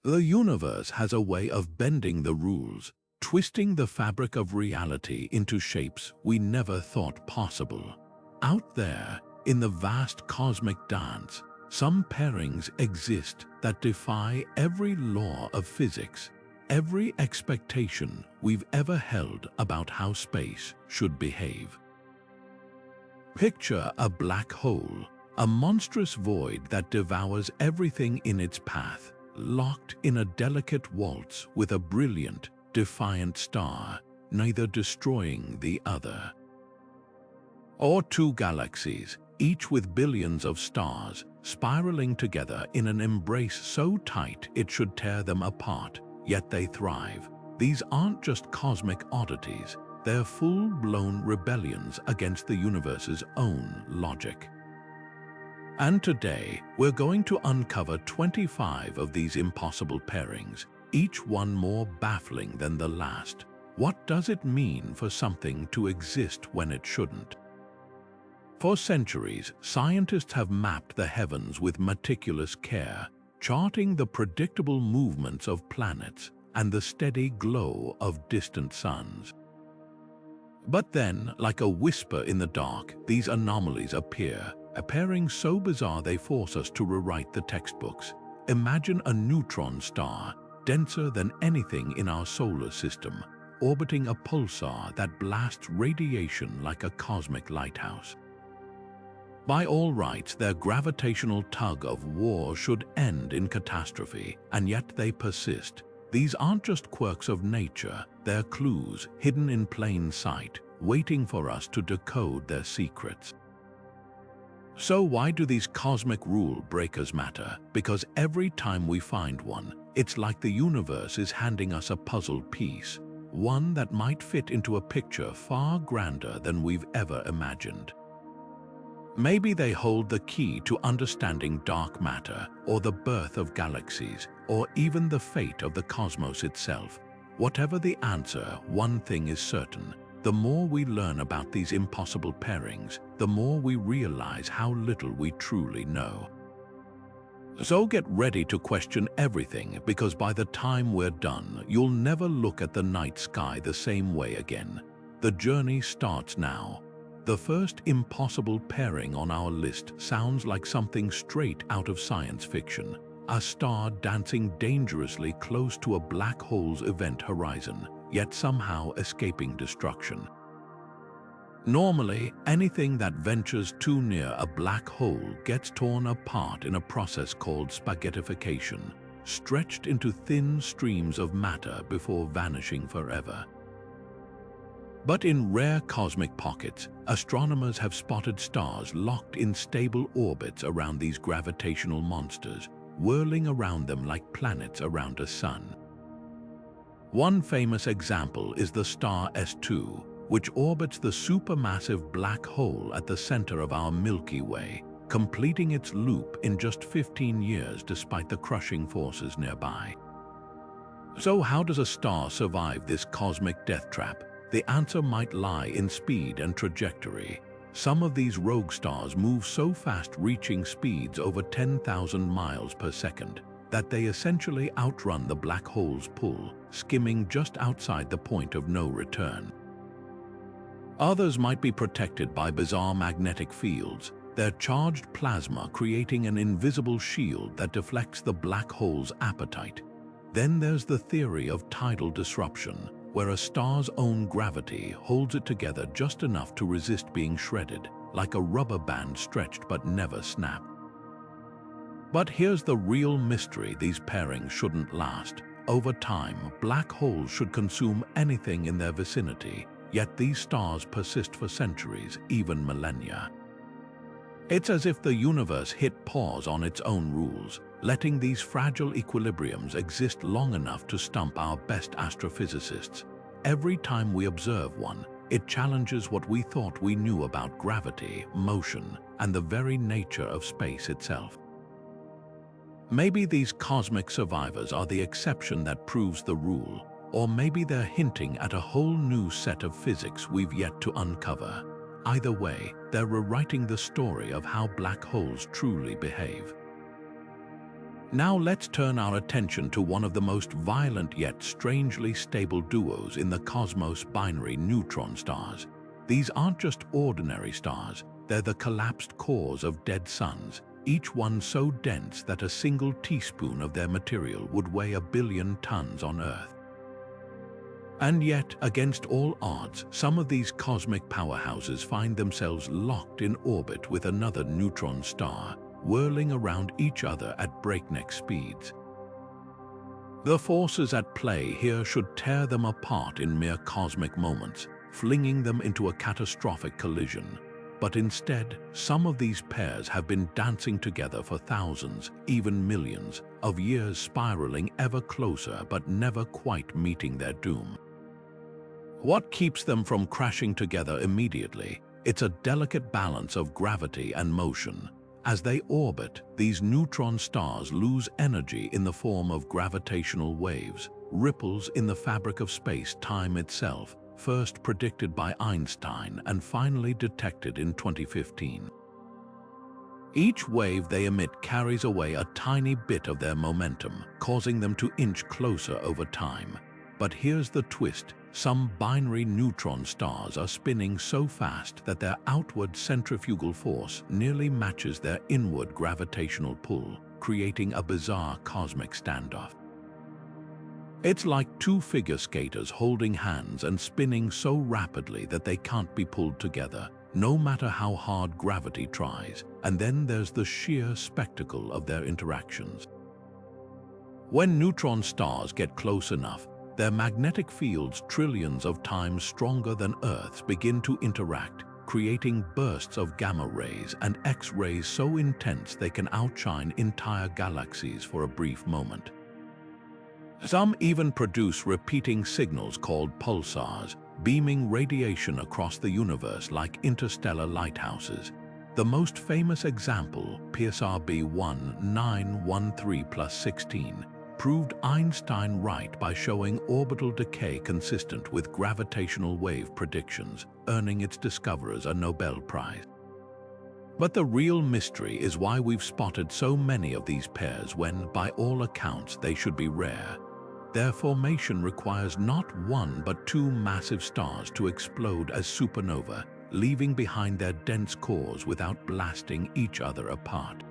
The universe has a way of bending the rules, twisting the fabric of reality into shapes we never thought possible. Out there, in the vast cosmic dance, some pairings exist that defy every law of physics, every expectation we've ever held about how space should behave. Picture a black hole, a monstrous void that devours everything in its path, locked in a delicate waltz with a brilliant, defiant star, neither destroying the other. Or two galaxies, each with billions of stars, spiraling together in an embrace so tight it should tear them apart, yet they thrive. These aren't just cosmic oddities, they're full-blown rebellions against the universe's own logic. And today, we're going to uncover 25 of these impossible pairings, each one more baffling than the last. What does it mean for something to exist when it shouldn't? For centuries, scientists have mapped the heavens with meticulous care, charting the predictable movements of planets and the steady glow of distant suns. But then, like a whisper in the dark, these anomalies appear, a pairing so bizarre they force us to rewrite the textbooks. Imagine a neutron star, denser than anything in our solar system, orbiting a pulsar that blasts radiation like a cosmic lighthouse. By all rights, their gravitational tug of war should end in catastrophe, and yet they persist. These aren't just quirks of nature, they're clues hidden in plain sight, waiting for us to decode their secrets. So why do these cosmic rule breakers matter? Because every time we find one, it's like the universe is handing us a puzzle piece, one that might fit into a picture far grander than we've ever imagined. Maybe they hold the key to understanding dark matter, or the birth of galaxies, or even the fate of the cosmos itself. Whatever the answer, one thing is certain. The more we learn about these impossible pairings, the more we realize how little we truly know. So get ready to question everything, because by the time we're done, you'll never look at the night sky the same way again. The journey starts now. The first impossible pairing on our list sounds like something straight out of science fiction. A star dancing dangerously close to a black hole's event horizon, yet somehow escaping destruction. Normally, anything that ventures too near a black hole gets torn apart in a process called spaghettification, stretched into thin streams of matter before vanishing forever. But in rare cosmic pockets, astronomers have spotted stars locked in stable orbits around these gravitational monsters, whirling around them like planets around a sun. One famous example is the star S2, which orbits the supermassive black hole at the center of our Milky Way, completing its loop in just 15 years despite the crushing forces nearby. So how does a star survive this cosmic death trap? The answer might lie in speed and trajectory. Some of these rogue stars move so fast, reaching speeds over 10,000 miles per second, that they essentially outrun the black hole's pull, skimming just outside the point of no return. Others might be protected by bizarre magnetic fields, their charged plasma creating an invisible shield that deflects the black hole's appetite. Then there's the theory of tidal disruption, where a star's own gravity holds it together just enough to resist being shredded, like a rubber band stretched but never snapped. But here's the real mystery: these pairings shouldn't last. Over time, black holes should consume anything in their vicinity, yet these stars persist for centuries, even millennia. It's as if the universe hit pause on its own rules, letting these fragile equilibriums exist long enough to stump our best astrophysicists. Every time we observe one, it challenges what we thought we knew about gravity, motion, and the very nature of space itself. Maybe these cosmic survivors are the exception that proves the rule, or maybe they're hinting at a whole new set of physics we've yet to uncover. Either way, they're rewriting the story of how black holes truly behave. Now let's turn our attention to one of the most violent yet strangely stable duos in the cosmos: binary neutron stars. These aren't just ordinary stars, they're the collapsed cores of dead suns, each one so dense that a single teaspoon of their material would weigh 1 billion tons on Earth. And yet, against all odds, some of these cosmic powerhouses find themselves locked in orbit with another neutron star, whirling around each other at breakneck speeds. The forces at play here should tear them apart in mere cosmic moments, flinging them into a catastrophic collision. But instead, some of these pairs have been dancing together for thousands, even millions, of years, spiraling ever closer but never quite meeting their doom. What keeps them from crashing together immediately? It's a delicate balance of gravity and motion. As they orbit, these neutron stars lose energy in the form of gravitational waves, ripples in the fabric of space-time itself, first predicted by Einstein and finally detected in 2015. Each wave they emit carries away a tiny bit of their momentum, causing them to inch closer over time. But here's the twist: some binary neutron stars are spinning so fast that their outward centrifugal force nearly matches their inward gravitational pull, creating a bizarre cosmic standoff. It's like two figure skaters holding hands and spinning so rapidly that they can't be pulled together, no matter how hard gravity tries. And then there's the sheer spectacle of their interactions. When neutron stars get close enough, their magnetic fields trillions of times stronger than Earth's begin to interact, creating bursts of gamma rays and X-rays so intense they can outshine entire galaxies for a brief moment. Some even produce repeating signals called pulsars, beaming radiation across the universe like interstellar lighthouses. The most famous example, Pulsar B1913+16, proved Einstein right by showing orbital decay consistent with gravitational wave predictions, earning its discoverers a Nobel Prize. But the real mystery is why we've spotted so many of these pairs when, by all accounts, they should be rare. Their formation requires not one but two massive stars to explode as supernova, leaving behind their dense cores without blasting each other apart.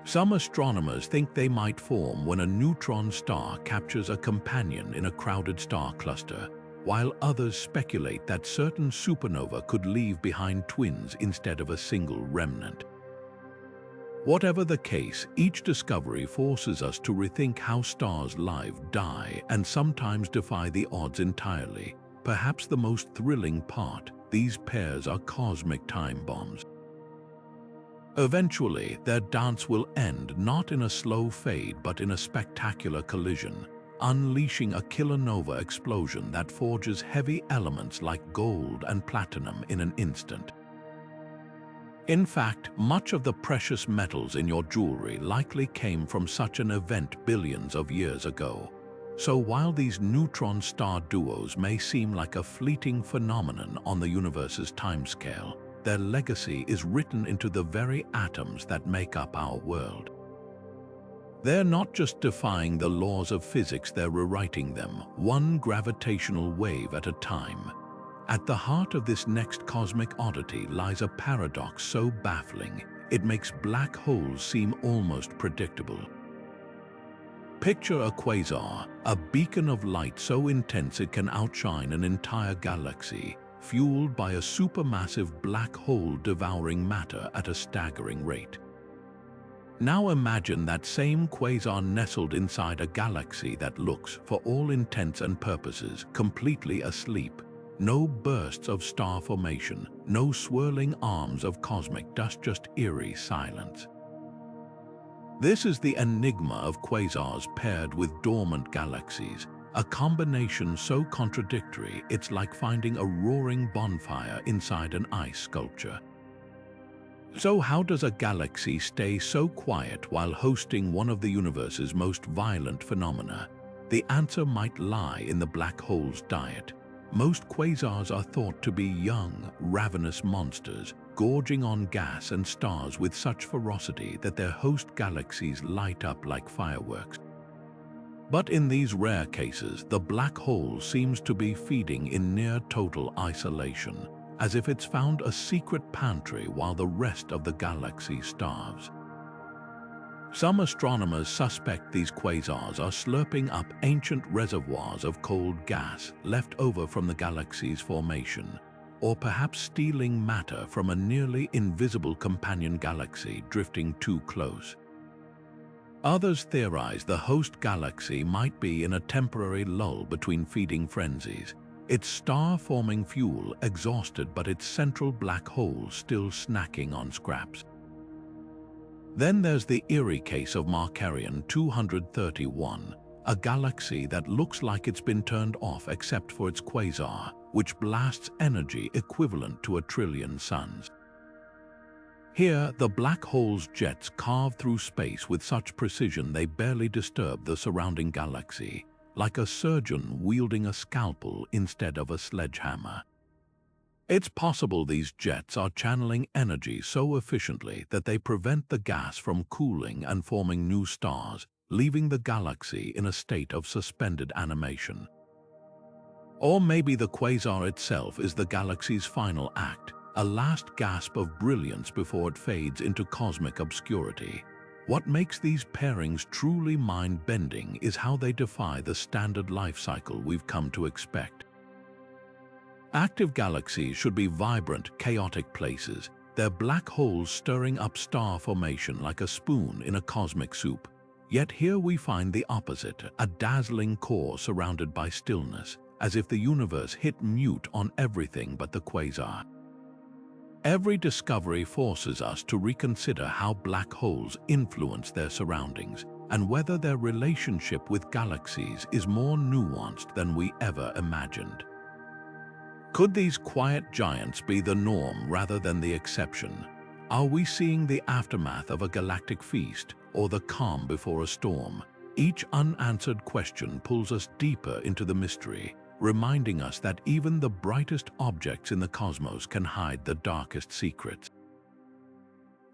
Some astronomers think they might form when a neutron star captures a companion in a crowded star cluster, while others speculate that certain supernova could leave behind twins instead of a single remnant. Whatever the case, each discovery forces us to rethink how stars live, die, and sometimes defy the odds entirely. Perhaps the most thrilling part: these pairs are cosmic time bombs. Eventually, their dance will end not in a slow fade but in a spectacular collision, unleashing a kilonova explosion that forges heavy elements like gold and platinum in an instant. In fact, much of the precious metals in your jewelry likely came from such an event billions of years ago. So while these neutron star duos may seem like a fleeting phenomenon on the universe's timescale, their legacy is written into the very atoms that make up our world. They're not just defying the laws of physics, they're rewriting them, one gravitational wave at a time. At the heart of this next cosmic oddity lies a paradox so baffling, it makes black holes seem almost predictable. Picture a quasar, a beacon of light so intense it can outshine an entire galaxy, fueled by a supermassive black hole devouring matter at a staggering rate. Now imagine that same quasar nestled inside a galaxy that looks, for all intents and purposes, completely asleep. No bursts of star formation, no swirling arms of cosmic dust, just eerie silence. This is the enigma of quasars paired with dormant galaxies, a combination so contradictory it's like finding a roaring bonfire inside an ice sculpture. So how does a galaxy stay so quiet while hosting one of the universe's most violent phenomena? The answer might lie in the black hole's diet. Most quasars are thought to be young, ravenous monsters, gorging on gas and stars with such ferocity that their host galaxies light up like fireworks. But in these rare cases, the black hole seems to be feeding in near total isolation, as if it's found a secret pantry while the rest of the galaxy starves. Some astronomers suspect these quasars are slurping up ancient reservoirs of cold gas left over from the galaxy's formation, or perhaps stealing matter from a nearly invisible companion galaxy drifting too close. Others theorize the host galaxy might be in a temporary lull between feeding frenzies, its star-forming fuel exhausted but its central black hole still snacking on scraps. Then there's the eerie case of Markarian 231, a galaxy that looks like it's been turned off except for its quasar, which blasts energy equivalent to 1 trillion suns. Here, the black hole's jets carve through space with such precision they barely disturb the surrounding galaxy, like a surgeon wielding a scalpel instead of a sledgehammer. It's possible these jets are channeling energy so efficiently that they prevent the gas from cooling and forming new stars, leaving the galaxy in a state of suspended animation. Or maybe the quasar itself is the galaxy's final act, a last gasp of brilliance before it fades into cosmic obscurity. What makes these pairings truly mind-bending is how they defy the standard life cycle we've come to expect. Active galaxies should be vibrant, chaotic places, their black holes stirring up star formation like a spoon in a cosmic soup. Yet here we find the opposite, a dazzling core surrounded by stillness, as if the universe hit mute on everything but the quasar. Every discovery forces us to reconsider how black holes influence their surroundings and whether their relationship with galaxies is more nuanced than we ever imagined. Could these quiet giants be the norm rather than the exception? Are we seeing the aftermath of a galactic feast or the calm before a storm? Each unanswered question pulls us deeper into the mystery, reminding us that even the brightest objects in the cosmos can hide the darkest secrets.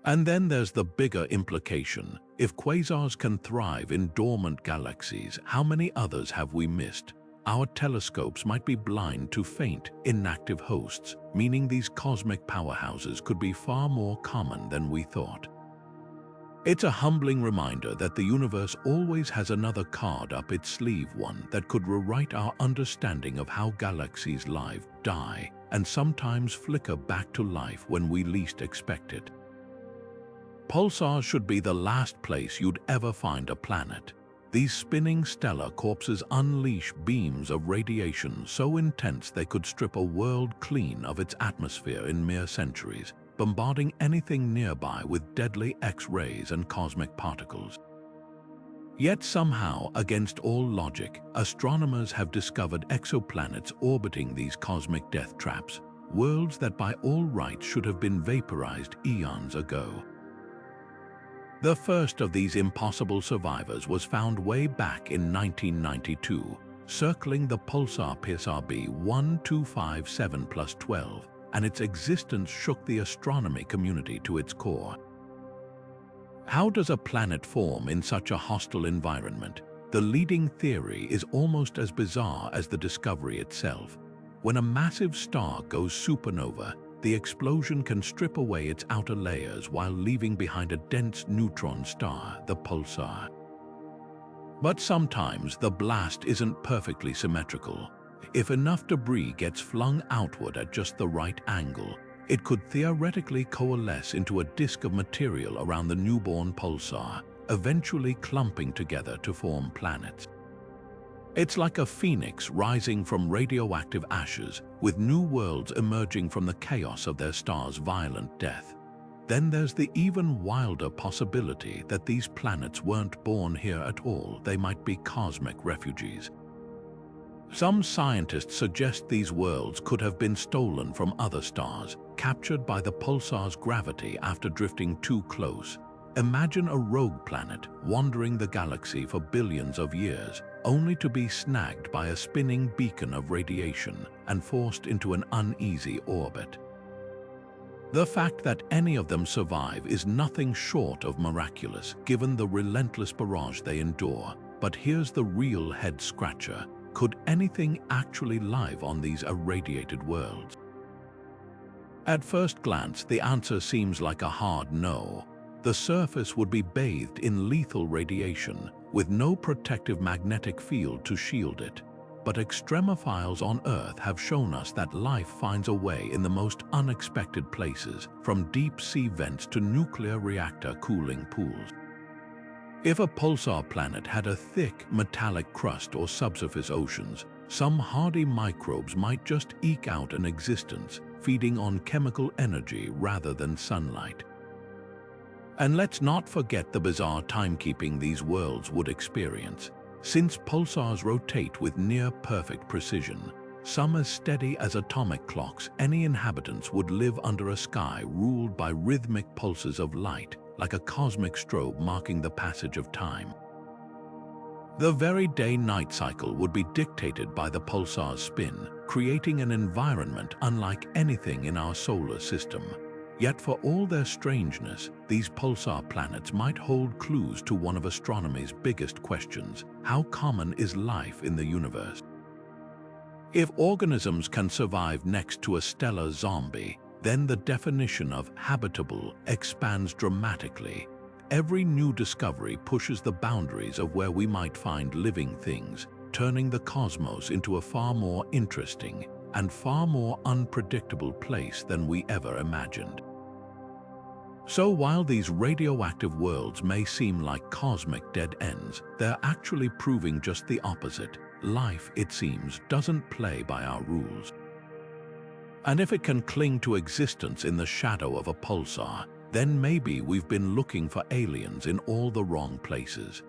And then there's the bigger implication. If quasars can thrive in dormant galaxies, how many others have we missed? Our telescopes might be blind to faint, inactive hosts, meaning these cosmic powerhouses could be far more common than we thought. It's a humbling reminder that the universe always has another card up its sleeve, one that could rewrite our understanding of how galaxies live, die, and sometimes flicker back to life when we least expect it. Pulsars should be the last place you'd ever find a planet. These spinning stellar corpses unleash beams of radiation so intense they could strip a world clean of its atmosphere in mere centuries, bombarding anything nearby with deadly X-rays and cosmic particles. Yet somehow, against all logic, astronomers have discovered exoplanets orbiting these cosmic death traps, worlds that by all rights should have been vaporized eons ago. The first of these impossible survivors was found way back in 1992, circling the pulsar PSRB 1257+12, and its existence shook the astronomy community to its core. How does a planet form in such a hostile environment? The leading theory is almost as bizarre as the discovery itself. When a massive star goes supernova, the explosion can strip away its outer layers while leaving behind a dense neutron star, the pulsar. But sometimes the blast isn't perfectly symmetrical. If enough debris gets flung outward at just the right angle, it could theoretically coalesce into a disk of material around the newborn pulsar, eventually clumping together to form planets. It's like a phoenix rising from radioactive ashes, with new worlds emerging from the chaos of their star's violent death. Then there's the even wilder possibility that these planets weren't born here at all. They might be cosmic refugees. Some scientists suggest these worlds could have been stolen from other stars, captured by the pulsar's gravity after drifting too close. Imagine a rogue planet wandering the galaxy for billions of years, only to be snagged by a spinning beacon of radiation and forced into an uneasy orbit. The fact that any of them survive is nothing short of miraculous, given the relentless barrage they endure. But here's the real head-scratcher. Could anything actually live on these irradiated worlds? At first glance, the answer seems like a hard no. The surface would be bathed in lethal radiation, with no protective magnetic field to shield it. But extremophiles on Earth have shown us that life finds a way in the most unexpected places, from deep-sea vents to nuclear reactor cooling pools. If a pulsar planet had a thick, metallic crust or subsurface oceans, some hardy microbes might just eke out an existence, feeding on chemical energy rather than sunlight. And let's not forget the bizarre timekeeping these worlds would experience. Since pulsars rotate with near-perfect precision, some as steady as atomic clocks, any inhabitants would live under a sky ruled by rhythmic pulses of light, like a cosmic strobe marking the passage of time. The very day-night cycle would be dictated by the pulsar's spin, creating an environment unlike anything in our solar system. Yet for all their strangeness, these pulsar planets might hold clues to one of astronomy's biggest questions: how common is life in the universe? If organisms can survive next to a stellar zombie, then the definition of habitable expands dramatically. Every new discovery pushes the boundaries of where we might find living things, turning the cosmos into a far more interesting and far more unpredictable place than we ever imagined. So while these radioactive worlds may seem like cosmic dead ends, they're actually proving just the opposite. Life, it seems, doesn't play by our rules. And if it can cling to existence in the shadow of a pulsar, then maybe we've been looking for aliens in all the wrong places.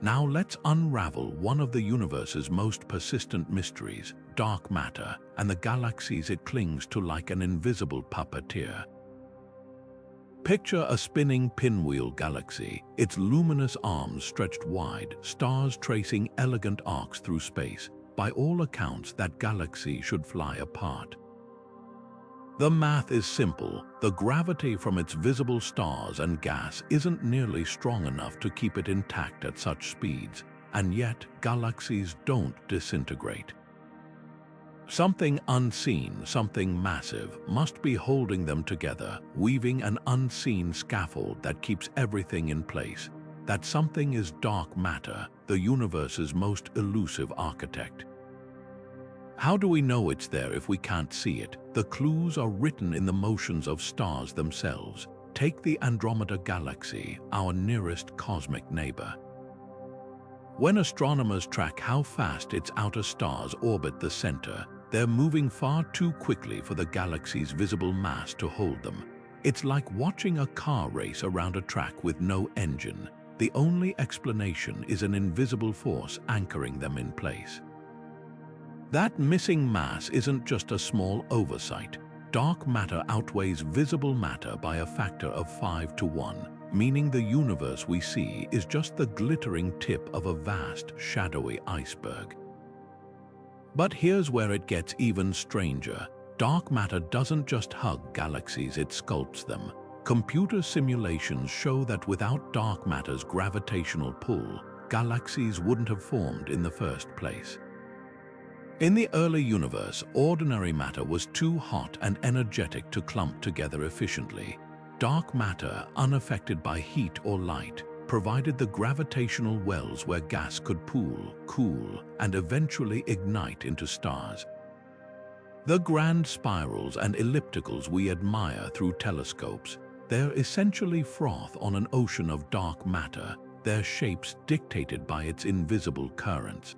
Now let's unravel one of the universe's most persistent mysteries: dark matter and the galaxies it clings to like an invisible puppeteer. Picture a spinning pinwheel galaxy, its luminous arms stretched wide, stars tracing elegant arcs through space. By all accounts, that galaxy should fly apart. The math is simple. The gravity from its visible stars and gas isn't nearly strong enough to keep it intact at such speeds, and yet galaxies don't disintegrate. Something unseen, something massive, must be holding them together, weaving an unseen scaffold that keeps everything in place. That something is dark matter, the universe's most elusive architect. How do we know it's there if we can't see it? The clues are written in the motions of stars themselves. Take the Andromeda Galaxy, our nearest cosmic neighbor. When astronomers track how fast its outer stars orbit the center, they're moving far too quickly for the galaxy's visible mass to hold them. It's like watching a car race around a track with no engine. The only explanation is an invisible force anchoring them in place. That missing mass isn't just a small oversight. Dark matter outweighs visible matter by a factor of 5 to 1, meaning the universe we see is just the glittering tip of a vast, shadowy iceberg. But here's where it gets even stranger. Dark matter doesn't just hug galaxies, it sculpts them. Computer simulations show that without dark matter's gravitational pull, galaxies wouldn't have formed in the first place. In the early universe, ordinary matter was too hot and energetic to clump together efficiently. Dark matter, unaffected by heat or light, provided the gravitational wells where gas could pool, cool, and eventually ignite into stars. The grand spirals and ellipticals we admire through telescopes, they're essentially froth on an ocean of dark matter, their shapes dictated by its invisible currents.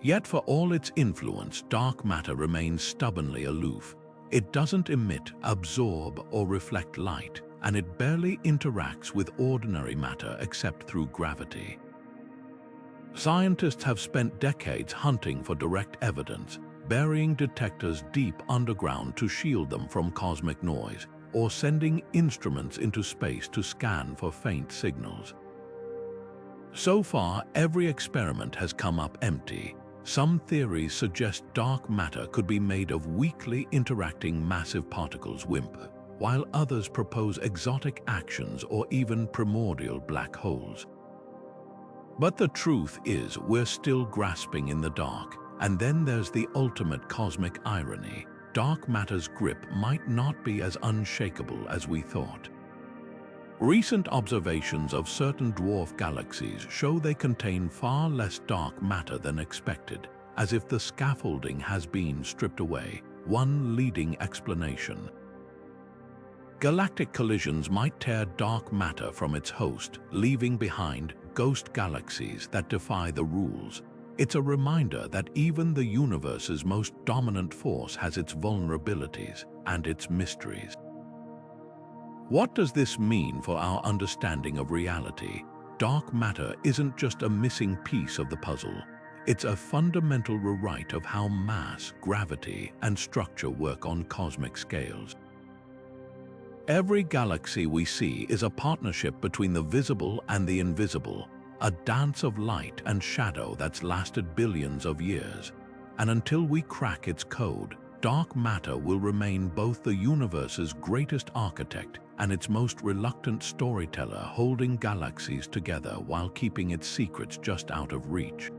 Yet for all its influence, dark matter remains stubbornly aloof. It doesn't emit, absorb, or reflect light, and it barely interacts with ordinary matter except through gravity. Scientists have spent decades hunting for direct evidence, burying detectors deep underground to shield them from cosmic noise, or sending instruments into space to scan for faint signals. So far, every experiment has come up empty. Some theories suggest dark matter could be made of weakly interacting massive particles, WIMP, while others propose exotic actions or even primordial black holes. But the truth is, we're still grasping in the dark. And then there's the ultimate cosmic irony. Dark matter's grip might not be as unshakable as we thought. Recent observations of certain dwarf galaxies show they contain far less dark matter than expected, as if the scaffolding has been stripped away, one leading explanation. Galactic collisions might tear dark matter from its host, leaving behind ghost galaxies that defy the rules. It's a reminder that even the universe's most dominant force has its vulnerabilities and its mysteries. What does this mean for our understanding of reality? Dark matter isn't just a missing piece of the puzzle. It's a fundamental rewrite of how mass, gravity, and structure work on cosmic scales. Every galaxy we see is a partnership between the visible and the invisible, a dance of light and shadow that's lasted billions of years. And until we crack its code, dark matter will remain both the universe's greatest architect and its most reluctant storyteller, holding galaxies together while keeping its secrets just out of reach.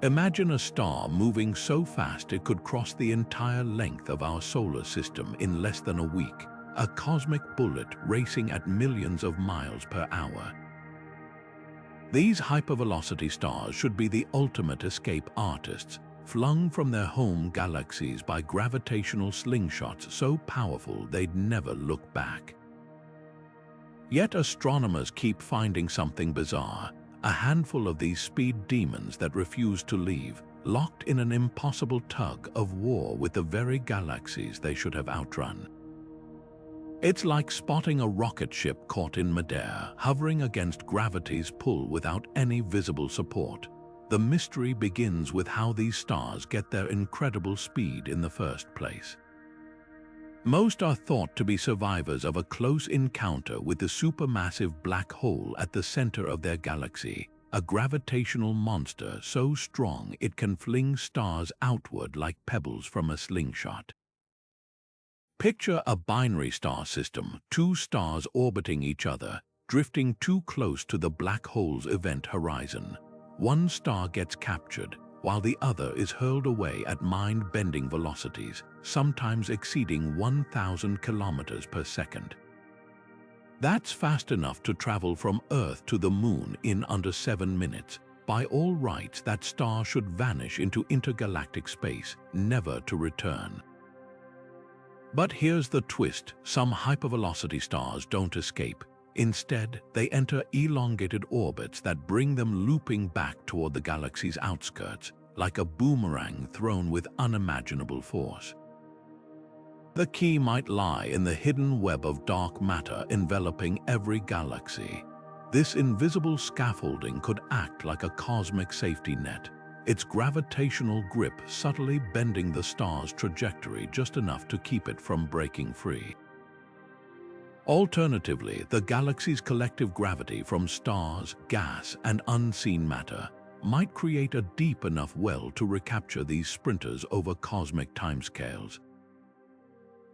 Imagine a star moving so fast it could cross the entire length of our solar system in less than a week, a cosmic bullet racing at millions of miles per hour. These hypervelocity stars should be the ultimate escape artists, flung from their home galaxies by gravitational slingshots so powerful they'd never look back. Yet astronomers keep finding something bizarre, a handful of these speed demons that refuse to leave, locked in an impossible tug of war with the very galaxies they should have outrun. It's like spotting a rocket ship caught in midair, hovering against gravity's pull without any visible support. The mystery begins with how these stars get their incredible speed in the first place. Most are thought to be survivors of a close encounter with the supermassive black hole at the center of their galaxy, a gravitational monster so strong it can fling stars outward like pebbles from a slingshot. Picture a binary star system, two stars orbiting each other, drifting too close to the black hole's event horizon. One star gets captured, while the other is hurled away at mind-bending velocities, sometimes exceeding 1,000 kilometers per second. That's fast enough to travel from Earth to the Moon in under 7 minutes. By all rights, that star should vanish into intergalactic space, never to return. But here's the twist: some hypervelocity stars don't escape. Instead, they enter elongated orbits that bring them looping back toward the galaxy's outskirts, like a boomerang thrown with unimaginable force. The key might lie in the hidden web of dark matter enveloping every galaxy. This invisible scaffolding could act like a cosmic safety net, its gravitational grip subtly bending the star's trajectory just enough to keep it from breaking free. Alternatively, the galaxy's collective gravity from stars, gas, and unseen matter might create a deep enough well to recapture these sprinters over cosmic timescales.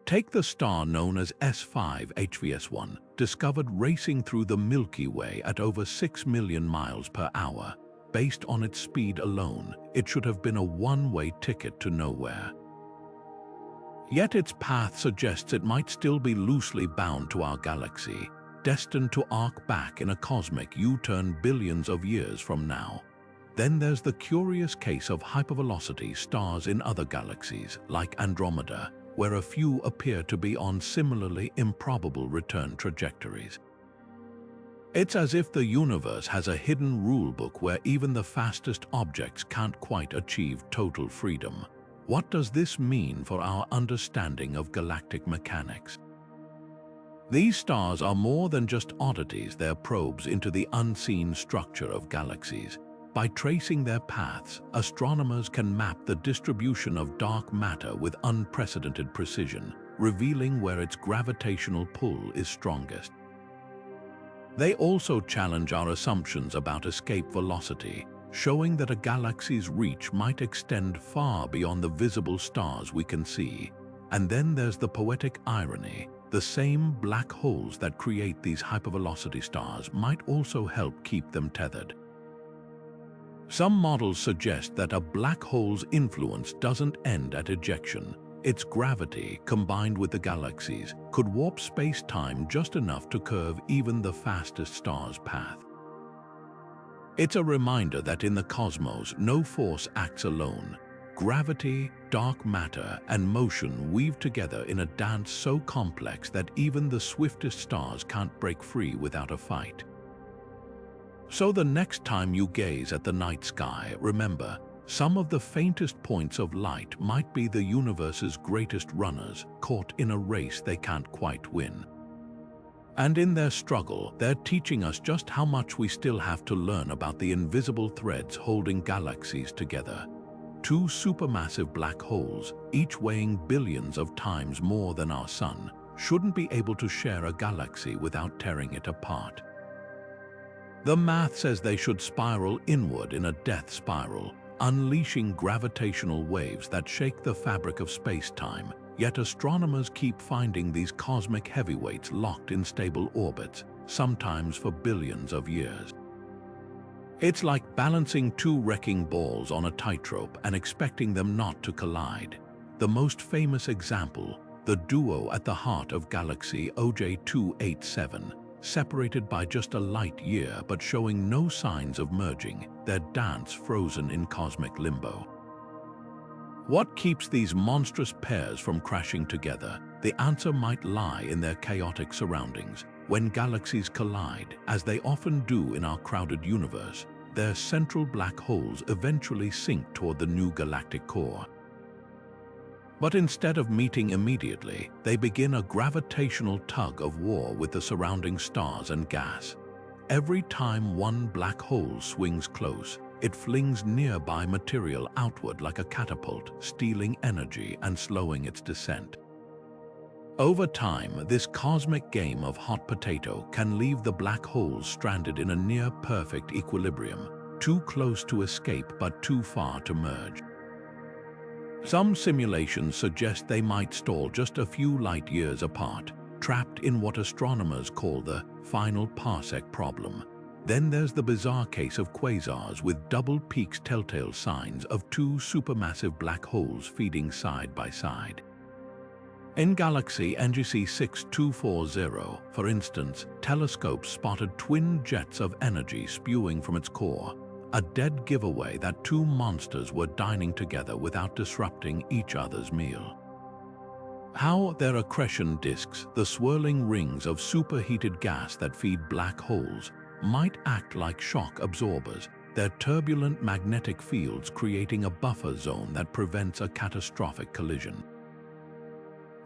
Take the star known as S5 HVS1, discovered racing through the Milky Way at over 6 million miles per hour. Based on its speed alone, it should have been a one-way ticket to nowhere. Yet its path suggests it might still be loosely bound to our galaxy, destined to arc back in a cosmic U-turn billions of years from now. Then there's the curious case of hypervelocity stars in other galaxies, like Andromeda, where a few appear to be on similarly improbable return trajectories. It's as if the universe has a hidden rulebook where even the fastest objects can't quite achieve total freedom. What does this mean for our understanding of galactic mechanics? These stars are more than just oddities, they're probes into the unseen structure of galaxies. By tracing their paths, astronomers can map the distribution of dark matter with unprecedented precision, revealing where its gravitational pull is strongest. They also challenge our assumptions about escape velocity, showing that a galaxy's reach might extend far beyond the visible stars we can see. And then there's the poetic irony. The same black holes that create these hypervelocity stars might also help keep them tethered. Some models suggest that a black hole's influence doesn't end at ejection. Its gravity, combined with the galaxies, could warp space-time just enough to curve even the fastest star's path. It's a reminder that in the cosmos, no force acts alone. Gravity, dark matter, and motion weave together in a dance so complex that even the swiftest stars can't break free without a fight. So the next time you gaze at the night sky, remember, some of the faintest points of light might be the universe's greatest runners, caught in a race they can't quite win. And in their struggle, they're teaching us just how much we still have to learn about the invisible threads holding galaxies together. Two supermassive black holes, each weighing billions of times more than our Sun, shouldn't be able to share a galaxy without tearing it apart. The math says they should spiral inward in a death spiral, unleashing gravitational waves that shake the fabric of space-time, yet astronomers keep finding these cosmic heavyweights locked in stable orbits, sometimes for billions of years. It's like balancing two wrecking balls on a tightrope and expecting them not to collide. The most famous example, the duo at the heart of galaxy OJ287, separated by just a light year but showing no signs of merging, their dance frozen in cosmic limbo. What keeps these monstrous pairs from crashing together? The answer might lie in their chaotic surroundings. When galaxies collide, as they often do in our crowded universe, their central black holes eventually sink toward the new galactic core. But instead of meeting immediately, they begin a gravitational tug-of-war with the surrounding stars and gas. Every time one black hole swings close, it flings nearby material outward like a catapult, stealing energy and slowing its descent. Over time, this cosmic game of hot potato can leave the black holes stranded in a near-perfect equilibrium, too close to escape but too far to merge. Some simulations suggest they might stall just a few light-years apart, trapped in what astronomers call the final parsec problem. Then there's the bizarre case of quasars with double peaks, telltale signs of two supermassive black holes feeding side by side. In galaxy NGC 6240, for instance, telescopes spotted twin jets of energy spewing from its core, a dead giveaway that two monsters were dining together without disrupting each other's meal. How their accretion disks, the swirling rings of superheated gas that feed black holes, might act like shock absorbers, their turbulent magnetic fields creating a buffer zone that prevents a catastrophic collision.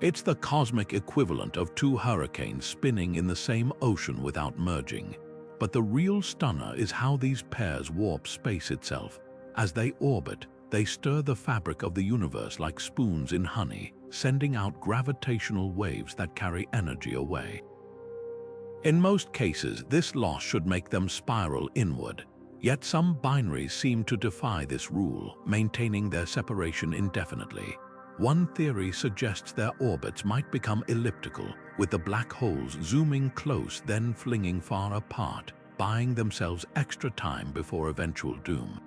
It's the cosmic equivalent of two hurricanes spinning in the same ocean without merging. But the real stunner is how these pairs warp space itself. As they orbit, they stir the fabric of the universe like spoons in honey, sending out gravitational waves that carry energy away. In most cases, this loss should make them spiral inward. Yet some binaries seem to defy this rule, maintaining their separation indefinitely. One theory suggests their orbits might become elliptical, with the black holes zooming close then flinging far apart, buying themselves extra time before eventual doom.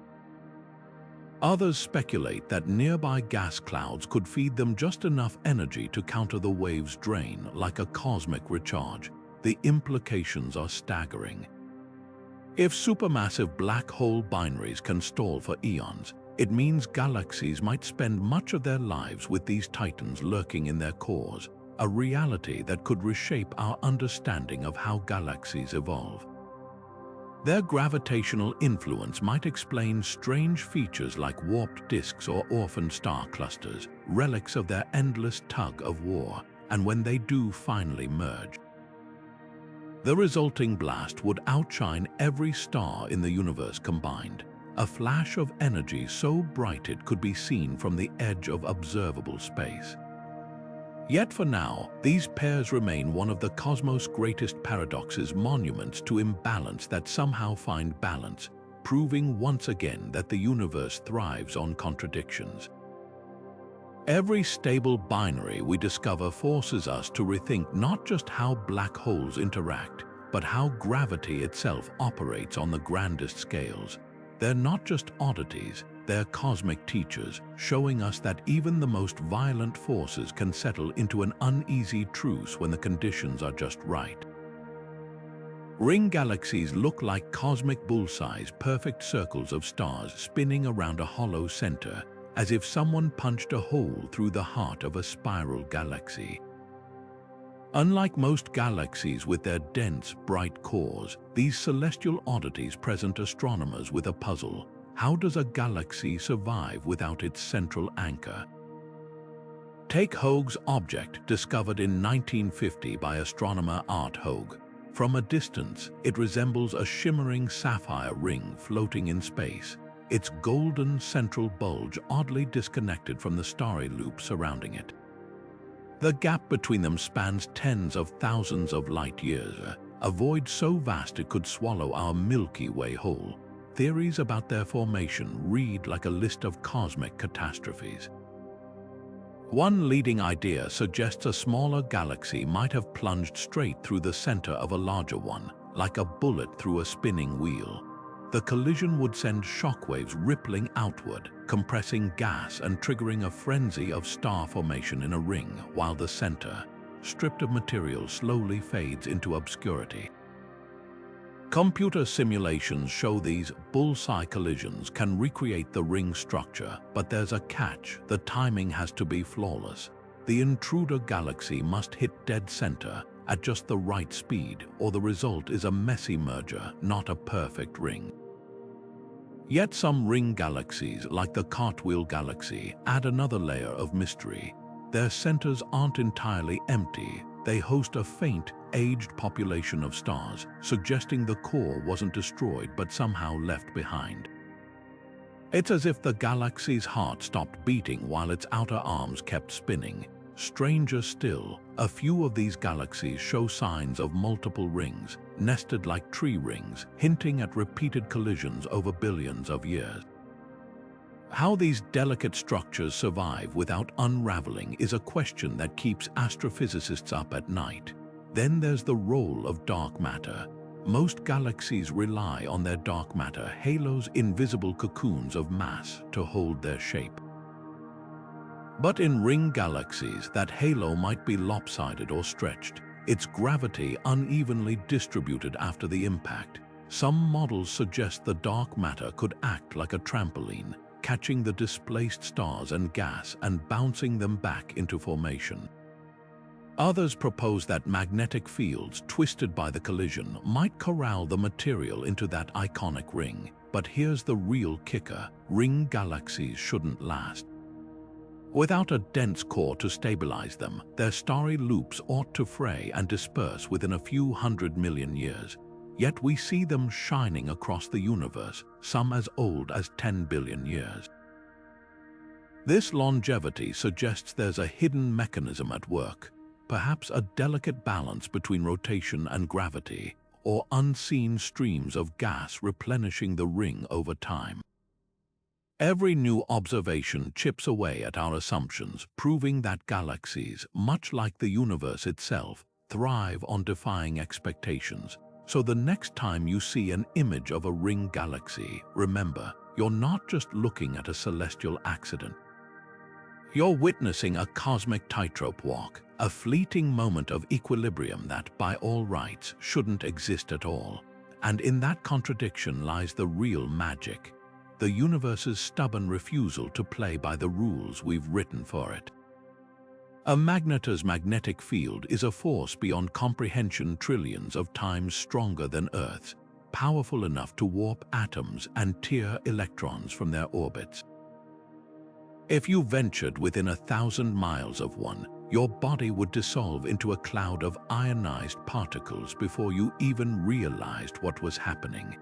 Others speculate that nearby gas clouds could feed them just enough energy to counter the wave's drain like a cosmic recharge. The implications are staggering. If supermassive black hole binaries can stall for eons, it means galaxies might spend much of their lives with these titans lurking in their cores, a reality that could reshape our understanding of how galaxies evolve. Their gravitational influence might explain strange features like warped disks or orphaned star clusters, relics of their endless tug-of-war, and when they do finally merge, the resulting blast would outshine every star in the universe combined. A flash of energy so bright it could be seen from the edge of observable space. Yet for now, these pairs remain one of the cosmos' greatest paradoxes, monuments to imbalance that somehow find balance, proving once again that the universe thrives on contradictions. Every stable binary we discover forces us to rethink not just how black holes interact, but how gravity itself operates on the grandest scales. They're not just oddities, they're cosmic teachers, showing us that even the most violent forces can settle into an uneasy truce when the conditions are just right. Ring galaxies look like cosmic bullseyes, perfect circles of stars spinning around a hollow center, as if someone punched a hole through the heart of a spiral galaxy. Unlike most galaxies with their dense, bright cores, these celestial oddities present astronomers with a puzzle. How does a galaxy survive without its central anchor? Take Hoag's object, discovered in 1950 by astronomer Art Hoag. From a distance, it resembles a shimmering sapphire ring floating in space, its golden central bulge oddly disconnected from the starry loop surrounding it. The gap between them spans tens of thousands of light years, a void so vast it could swallow our Milky Way whole. Theories about their formation read like a list of cosmic catastrophes. One leading idea suggests a smaller galaxy might have plunged straight through the center of a larger one, like a bullet through a spinning wheel. The collision would send shockwaves rippling outward, compressing gas and triggering a frenzy of star formation in a ring, while the center, stripped of material, slowly fades into obscurity. Computer simulations show these bullseye collisions can recreate the ring structure, but there's a catch: the timing has to be flawless. The intruder galaxy must hit dead center at just the right speed, or the result is a messy merger, not a perfect ring. Yet some ring galaxies, like the Cartwheel Galaxy, add another layer of mystery. Their centers aren't entirely empty. They host a faint, aged population of stars, suggesting the core wasn't destroyed but somehow left behind. It's as if the galaxy's heart stopped beating while its outer arms kept spinning. Stranger still, a few of these galaxies show signs of multiple rings, nested like tree rings, hinting at repeated collisions over billions of years. How these delicate structures survive without unraveling is a question that keeps astrophysicists up at night. Then there's the role of dark matter. Most galaxies rely on their dark matter halos, invisible cocoons of mass, to hold their shape. But in ring galaxies, that halo might be lopsided or stretched, its gravity unevenly distributed after the impact. Some models suggest the dark matter could act like a trampoline, catching the displaced stars and gas and bouncing them back into formation. Others propose that magnetic fields, twisted by the collision, might corral the material into that iconic ring. But here's the real kicker: ring galaxies shouldn't last. Without a dense core to stabilize them, their starry loops ought to fray and disperse within a few 100 million years. Yet we see them shining across the universe, some as old as 10 billion years. This longevity suggests there's a hidden mechanism at work, perhaps a delicate balance between rotation and gravity, or unseen streams of gas replenishing the ring over time. Every new observation chips away at our assumptions, proving that galaxies, much like the universe itself, thrive on defying expectations. So the next time you see an image of a ring galaxy, remember, you're not just looking at a celestial accident. You're witnessing a cosmic tightrope walk, a fleeting moment of equilibrium that, by all rights, shouldn't exist at all. And in that contradiction lies the real magic: the universe's stubborn refusal to play by the rules we've written for it. A magnetar's magnetic field is a force beyond comprehension, trillions of times stronger than Earth's, powerful enough to warp atoms and tear electrons from their orbits. If you ventured within 1,000 miles of one, your body would dissolve into a cloud of ionized particles before you even realized what was happening.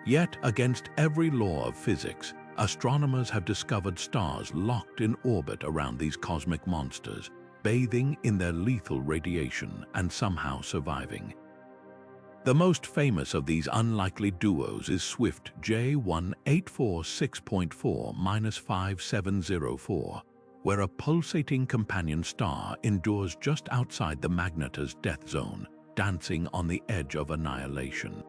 Yet, against every law of physics, astronomers have discovered stars locked in orbit around these cosmic monsters, bathing in their lethal radiation and somehow surviving. The most famous of these unlikely duos is Swift J1846.4-5704, where a pulsating companion star endures just outside the Magnetar's death zone, dancing on the edge of annihilation.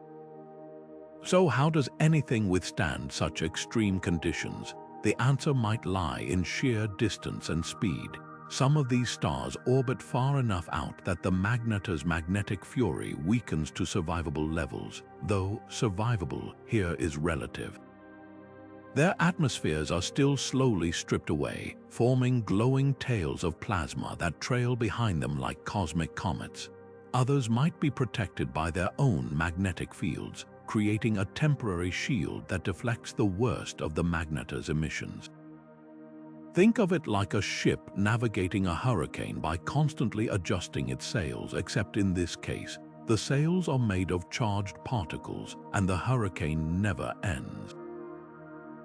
So how does anything withstand such extreme conditions? The answer might lie in sheer distance and speed. Some of these stars orbit far enough out that the Magnetar's magnetic fury weakens to survivable levels, though survivable here is relative. Their atmospheres are still slowly stripped away, forming glowing tails of plasma that trail behind them like cosmic comets. Others might be protected by their own magnetic fields, creating a temporary shield that deflects the worst of the Magnetar's emissions. Think of it like a ship navigating a hurricane by constantly adjusting its sails, except in this case, the sails are made of charged particles and the hurricane never ends.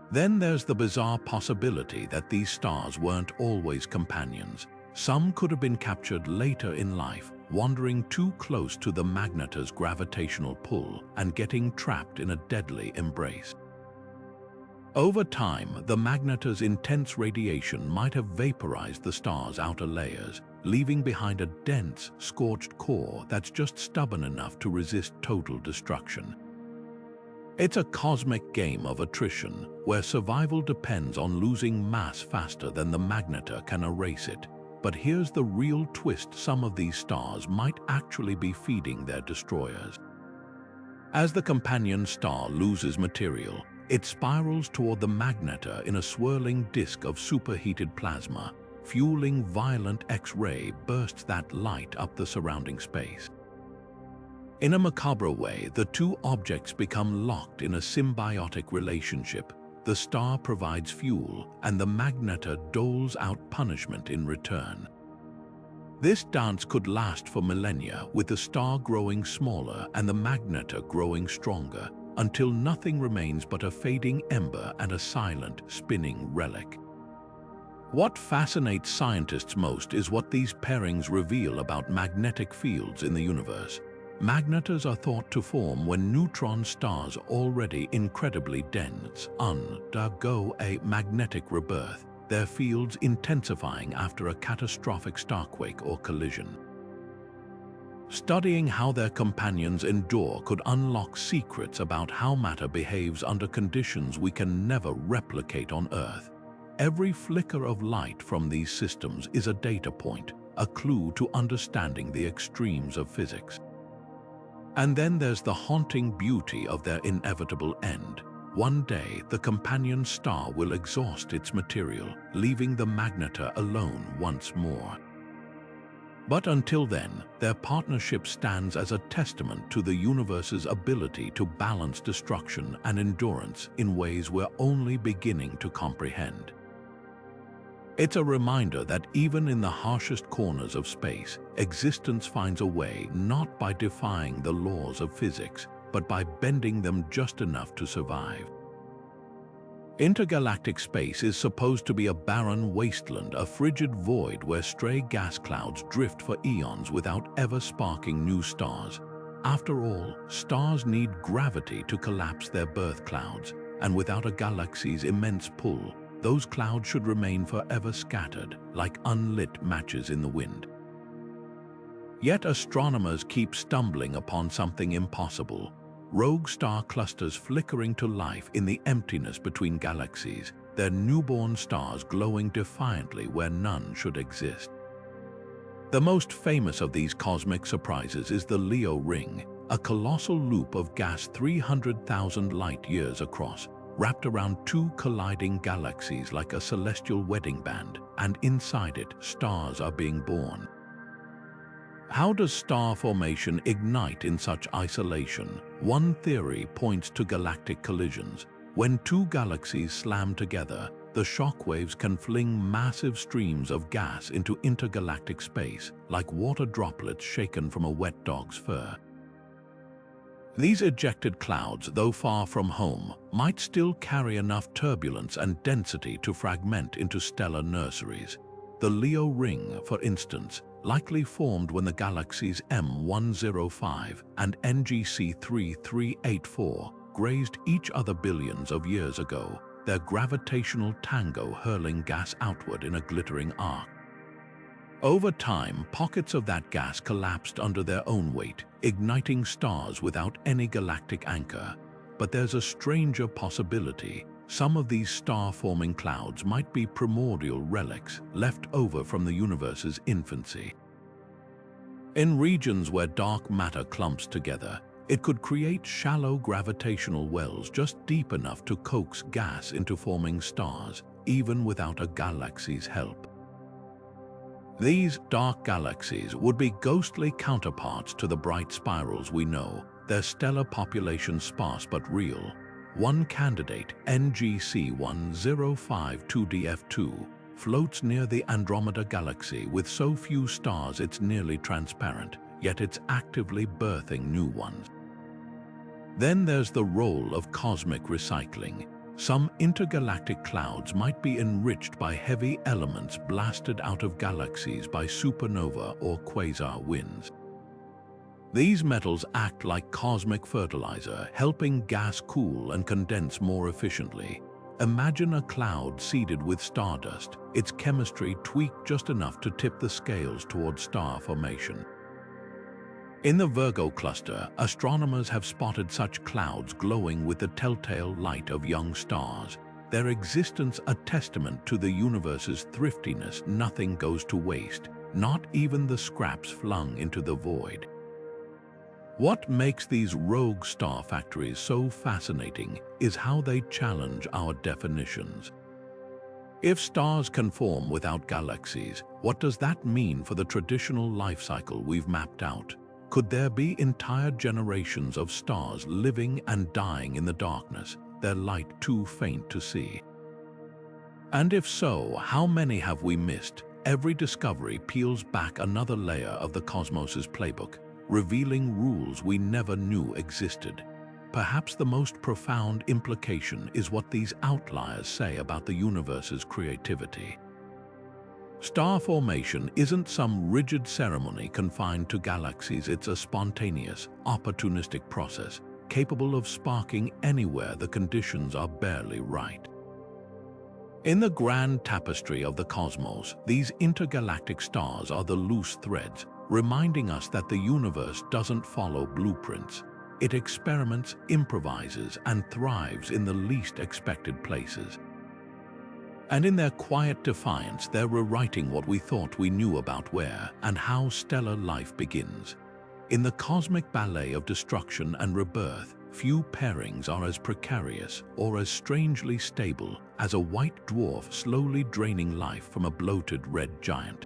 Then there's the bizarre possibility that these stars weren't always companions. Some could have been captured later in life, wandering too close to the Magnetar's gravitational pull and getting trapped in a deadly embrace. Over time, the Magnetar's intense radiation might have vaporized the star's outer layers, leaving behind a dense, scorched core that's just stubborn enough to resist total destruction. It's a cosmic game of attrition, where survival depends on losing mass faster than the Magnetar can erase it. But here's the real twist: some of these stars might actually be feeding their destroyers. As the companion star loses material, it spirals toward the Magnetar in a swirling disk of superheated plasma, fueling violent X-ray bursts that light up the surrounding space. In a macabre way, the two objects become locked in a symbiotic relationship. The star provides fuel, and the Magnetar doles out punishment in return. This dance could last for millennia, with the star growing smaller and the Magnetar growing stronger, until nothing remains but a fading ember and a silent, spinning relic. What fascinates scientists most is what these pairings reveal about magnetic fields in the universe. Magnetars are thought to form when neutron stars already incredibly dense undergo a magnetic rebirth, their fields intensifying after a catastrophic starquake or collision. Studying how their companions endure could unlock secrets about how matter behaves under conditions we can never replicate on Earth. Every flicker of light from these systems is a data point, a clue to understanding the extremes of physics. And then there's the haunting beauty of their inevitable end. One day, the companion star will exhaust its material, leaving the Magnetar alone once more. But until then, their partnership stands as a testament to the universe's ability to balance destruction and endurance in ways we're only beginning to comprehend. It's a reminder that even in the harshest corners of space, existence finds a way not by defying the laws of physics, but by bending them just enough to survive. Intergalactic space is supposed to be a barren wasteland, a frigid void where stray gas clouds drift for eons without ever sparking new stars. After all, stars need gravity to collapse their birth clouds, and without a galaxy's immense pull, those clouds should remain forever scattered, like unlit matches in the wind. Yet astronomers keep stumbling upon something impossible. Rogue star clusters flickering to life in the emptiness between galaxies, their newborn stars glowing defiantly where none should exist. The most famous of these cosmic surprises is the Leo Ring, a colossal loop of gas 300,000 light-years across, wrapped around two colliding galaxies like a celestial wedding band, and inside it, stars are being born. How does star formation ignite in such isolation? One theory points to galactic collisions. When two galaxies slam together, the shockwaves can fling massive streams of gas into intergalactic space, like water droplets shaken from a wet dog's fur. These ejected clouds, though far from home, might still carry enough turbulence and density to fragment into stellar nurseries. The Leo Ring, for instance, likely formed when the galaxies M105 and NGC 3384 grazed each other billions of years ago. their gravitational tango hurling gas outward in a glittering arc. Over time, pockets of that gas collapsed under their own weight, igniting stars without any galactic anchor. But there's a stranger possibility. Some of these star-forming clouds might be primordial relics left over from the universe's infancy. In regions where dark matter clumps together, it could create shallow gravitational wells just deep enough to coax gas into forming stars, even without a galaxy's help. These dark galaxies would be ghostly counterparts to the bright spirals we know, their stellar population sparse but real. One candidate, NGC 1052DF2, floats near the Andromeda Galaxy with so few stars it's nearly transparent, yet it's actively birthing new ones. Then there's the role of cosmic recycling. Some intergalactic clouds might be enriched by heavy elements blasted out of galaxies by supernova or quasar winds. These metals act like cosmic fertilizer, helping gas cool and condense more efficiently. Imagine a cloud seeded with stardust, its chemistry tweaked just enough to tip the scales toward star formation. In the Virgo cluster, astronomers have spotted such clouds glowing with the telltale light of young stars, their existence a testament to the universe's thriftiness. Nothing goes to waste, not even the scraps flung into the void. What makes these rogue star factories so fascinating is how they challenge our definitions. If stars can form without galaxies, what does that mean for the traditional life cycle we've mapped out? Could there be entire generations of stars living and dying in the darkness, their light too faint to see? And if so, how many have we missed? Every discovery peels back another layer of the cosmos's playbook, revealing rules we never knew existed. Perhaps the most profound implication is what these outliers say about the universe's creativity. Star formation isn't some rigid ceremony confined to galaxies. It's a spontaneous, opportunistic process, capable of sparking anywhere the conditions are barely right. In the grand tapestry of the cosmos, these intergalactic stars are the loose threads, reminding us that the universe doesn't follow blueprints. It experiments, improvises, and thrives in the least expected places. And in their quiet defiance, they're rewriting what we thought we knew about where and how stellar life begins. In the cosmic ballet of destruction and rebirth, few pairings are as precarious or as strangely stable as a white dwarf slowly draining life from a bloated red giant.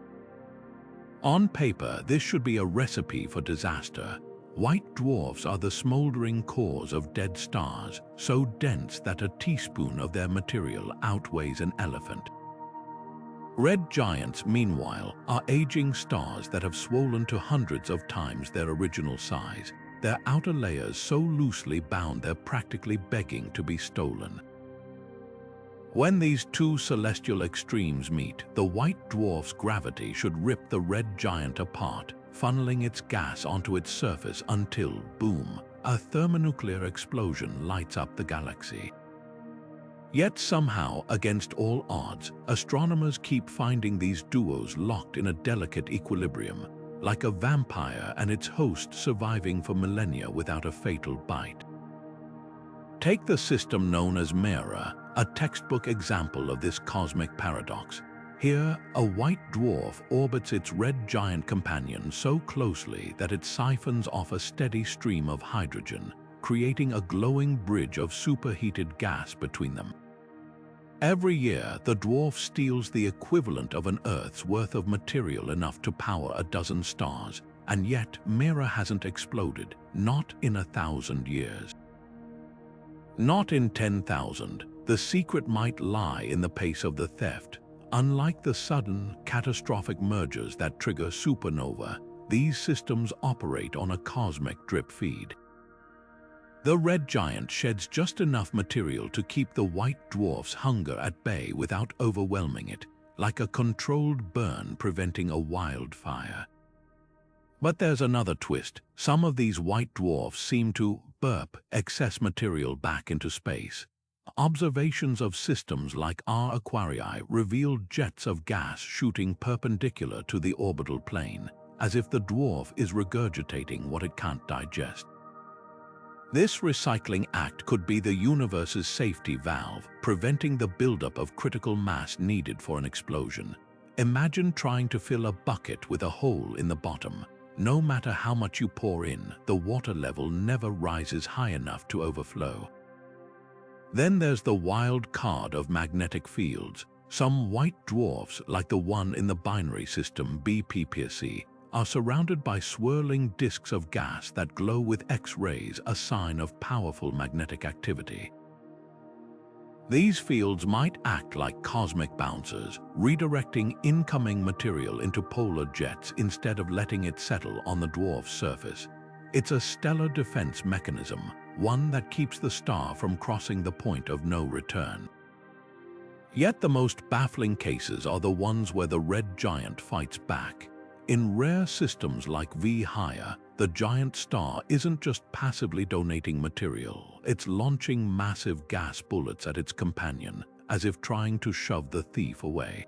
On paper, this should be a recipe for disaster. White dwarfs are the smoldering cores of dead stars, so dense that a teaspoon of their material outweighs an elephant. Red giants, meanwhile, are aging stars that have swollen to hundreds of times their original size, their outer layers so loosely bound they're practically begging to be stolen. When these two celestial extremes meet, the white dwarf's gravity should rip the red giant apart, funneling its gas onto its surface until, boom, a thermonuclear explosion lights up the galaxy. Yet somehow, against all odds, astronomers keep finding these duos locked in a delicate equilibrium, like a vampire and its host surviving for millennia without a fatal bite. Take the system known as Mera, a textbook example of this cosmic paradox. Here, a white dwarf orbits its red giant companion so closely that it siphons off a steady stream of hydrogen, creating a glowing bridge of superheated gas between them. Every year, the dwarf steals the equivalent of an Earth's worth of material enough to power a dozen stars, and yet Mera hasn't exploded, not in 1,000 years. Not in 10,000. The secret might lie in the pace of the theft. Unlike the sudden, catastrophic mergers that trigger supernova, these systems operate on a cosmic drip feed. The red giant sheds just enough material to keep the white dwarf's hunger at bay without overwhelming it, like a controlled burn preventing a wildfire. But there's another twist. Some of these white dwarfs seem to burp excess material back into space. Observations of systems like our Aquarii revealed jets of gas shooting perpendicular to the orbital plane, as if the Dwarf is regurgitating what it can't digest. This recycling act could be the universe's safety valve, preventing the buildup of critical mass needed for an explosion. Imagine trying to fill a bucket with a hole in the bottom. No matter how much you pour in, the water level never rises high enough to overflow. Then there's the wild card of magnetic fields. Some white dwarfs, like the one in the binary system BPPC, are surrounded by swirling disks of gas that glow with X-rays, a sign of powerful magnetic activity. These fields might act like cosmic bouncers, redirecting incoming material into polar jets instead of letting it settle on the dwarf's surface. It's a stellar defense mechanism, one that keeps the star from crossing the point of no return. Yet the most baffling cases are the ones where the red giant fights back. In rare systems like V-Higher, the giant star isn't just passively donating material, it's launching massive gas bullets at its companion, as if trying to shove the thief away.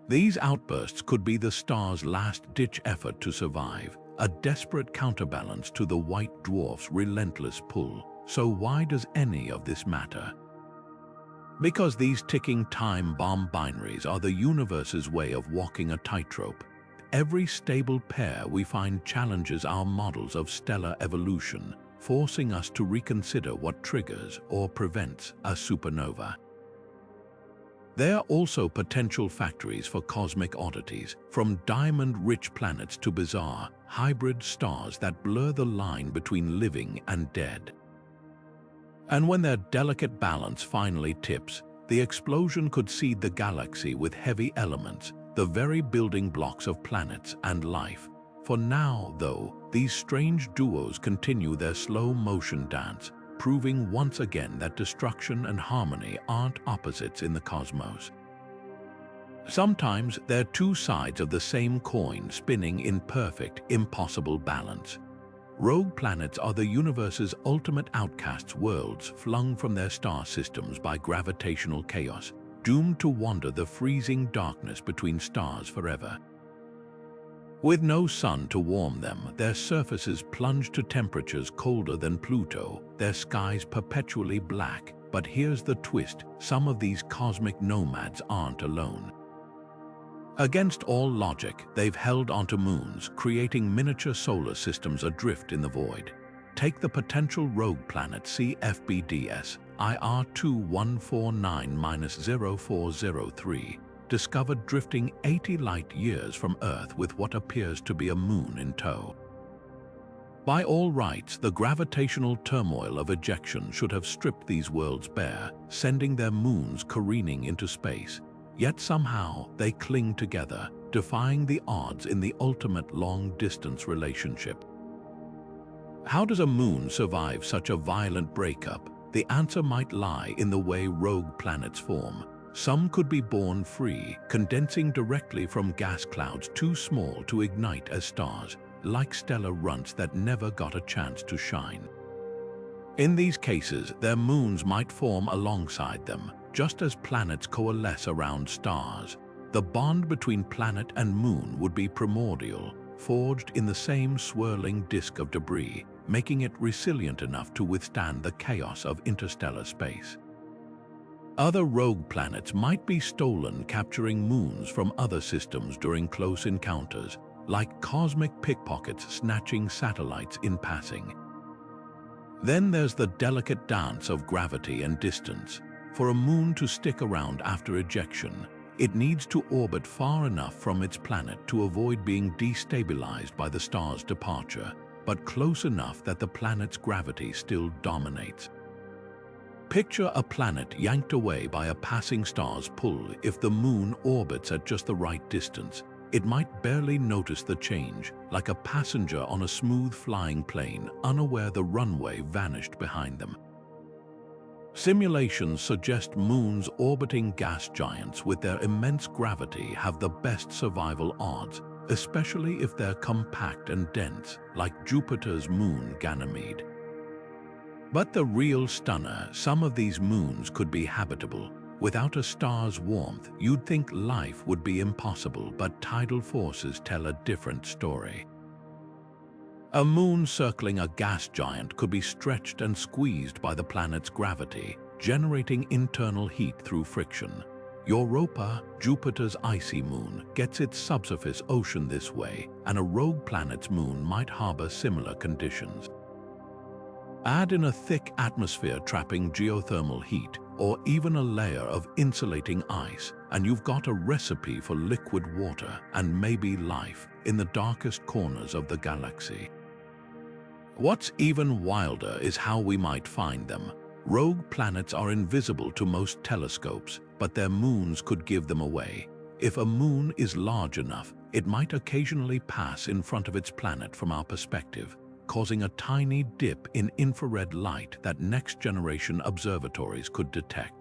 These outbursts could be the star's last-ditch effort to survive, a desperate counterbalance to the white dwarf's relentless pull. So why does any of this matter? Because these ticking time bomb binaries are the universe's way of walking a tightrope. Every stable pair we find challenges our models of stellar evolution, forcing us to reconsider what triggers or prevents a supernova. They are also potential factories for cosmic oddities, from diamond-rich planets to bizarre, hybrid stars that blur the line between living and dead. And when their delicate balance finally tips, the explosion could seed the galaxy with heavy elements, the very building blocks of planets and life. For now, though, these strange duos continue their slow-motion dance, proving once again that destruction and harmony aren't opposites in the cosmos. Sometimes they're two sides of the same coin spinning in perfect, impossible balance. Rogue planets are the universe's ultimate outcasts, worlds flung from their star systems by gravitational chaos, doomed to wander the freezing darkness between stars forever. With no sun to warm them, their surfaces plunge to temperatures colder than Pluto, their skies perpetually black. But here's the twist: some of these cosmic nomads aren't alone. Against all logic, they've held onto moons, creating miniature solar systems adrift in the void. Take the potential rogue planet CFBDS IR 2149-0403, discovered drifting 80 light-years from Earth with what appears to be a moon in tow. By all rights, the gravitational turmoil of ejection should have stripped these worlds bare, sending their moons careening into space. Yet somehow they cling together, defying the odds in the ultimate long-distance relationship. How does a moon survive such a violent breakup? The answer might lie in the way rogue planets form. Some could be born free, condensing directly from gas clouds too small to ignite as stars, like stellar runts that never got a chance to shine. In these cases, their moons might form alongside them, just as planets coalesce around stars. The bond between planet and moon would be primordial, forged in the same swirling disk of debris, making it resilient enough to withstand the chaos of interstellar space. Other rogue planets might be stolen, capturing moons from other systems during close encounters, like cosmic pickpockets snatching satellites in passing. Then there's the delicate dance of gravity and distance. For a moon to stick around after ejection, it needs to orbit far enough from its planet to avoid being destabilized by the star's departure, but close enough that the planet's gravity still dominates. Picture a planet yanked away by a passing star's pull. If the moon orbits at just the right distance, it might barely notice the change, like a passenger on a smooth flying plane, unaware the runway vanished behind them. Simulations suggest moons orbiting gas giants with their immense gravity have the best survival odds, especially if they're compact and dense, like Jupiter's moon Ganymede. But the real stunner, some of these moons could be habitable. Without a star's warmth, you'd think life would be impossible, but tidal forces tell a different story. A moon circling a gas giant could be stretched and squeezed by the planet's gravity, generating internal heat through friction. Europa, Jupiter's icy moon, gets its subsurface ocean this way, and a rogue planet's moon might harbor similar conditions. Add in a thick atmosphere trapping geothermal heat, or even a layer of insulating ice, and you've got a recipe for liquid water and maybe life in the darkest corners of the galaxy. What's even wilder is how we might find them. Rogue planets are invisible to most telescopes, but their moons could give them away. If a moon is large enough, it might occasionally pass in front of its planet from our perspective, causing a tiny dip in infrared light that next-generation observatories could detect.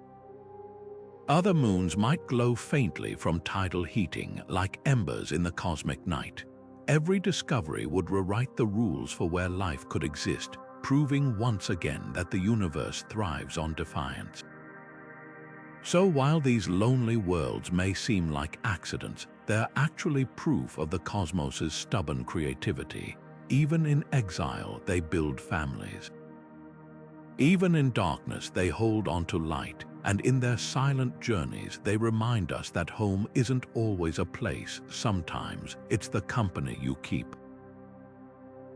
Other moons might glow faintly from tidal heating, like embers in the cosmic night. Every discovery would rewrite the rules for where life could exist, proving once again that the universe thrives on defiance. So while these lonely worlds may seem like accidents, they're actually proof of the cosmos's stubborn creativity. Even in exile, they build families. Even in darkness, they hold on to light, and in their silent journeys, they remind us that home isn't always a place. Sometimes it's the company you keep.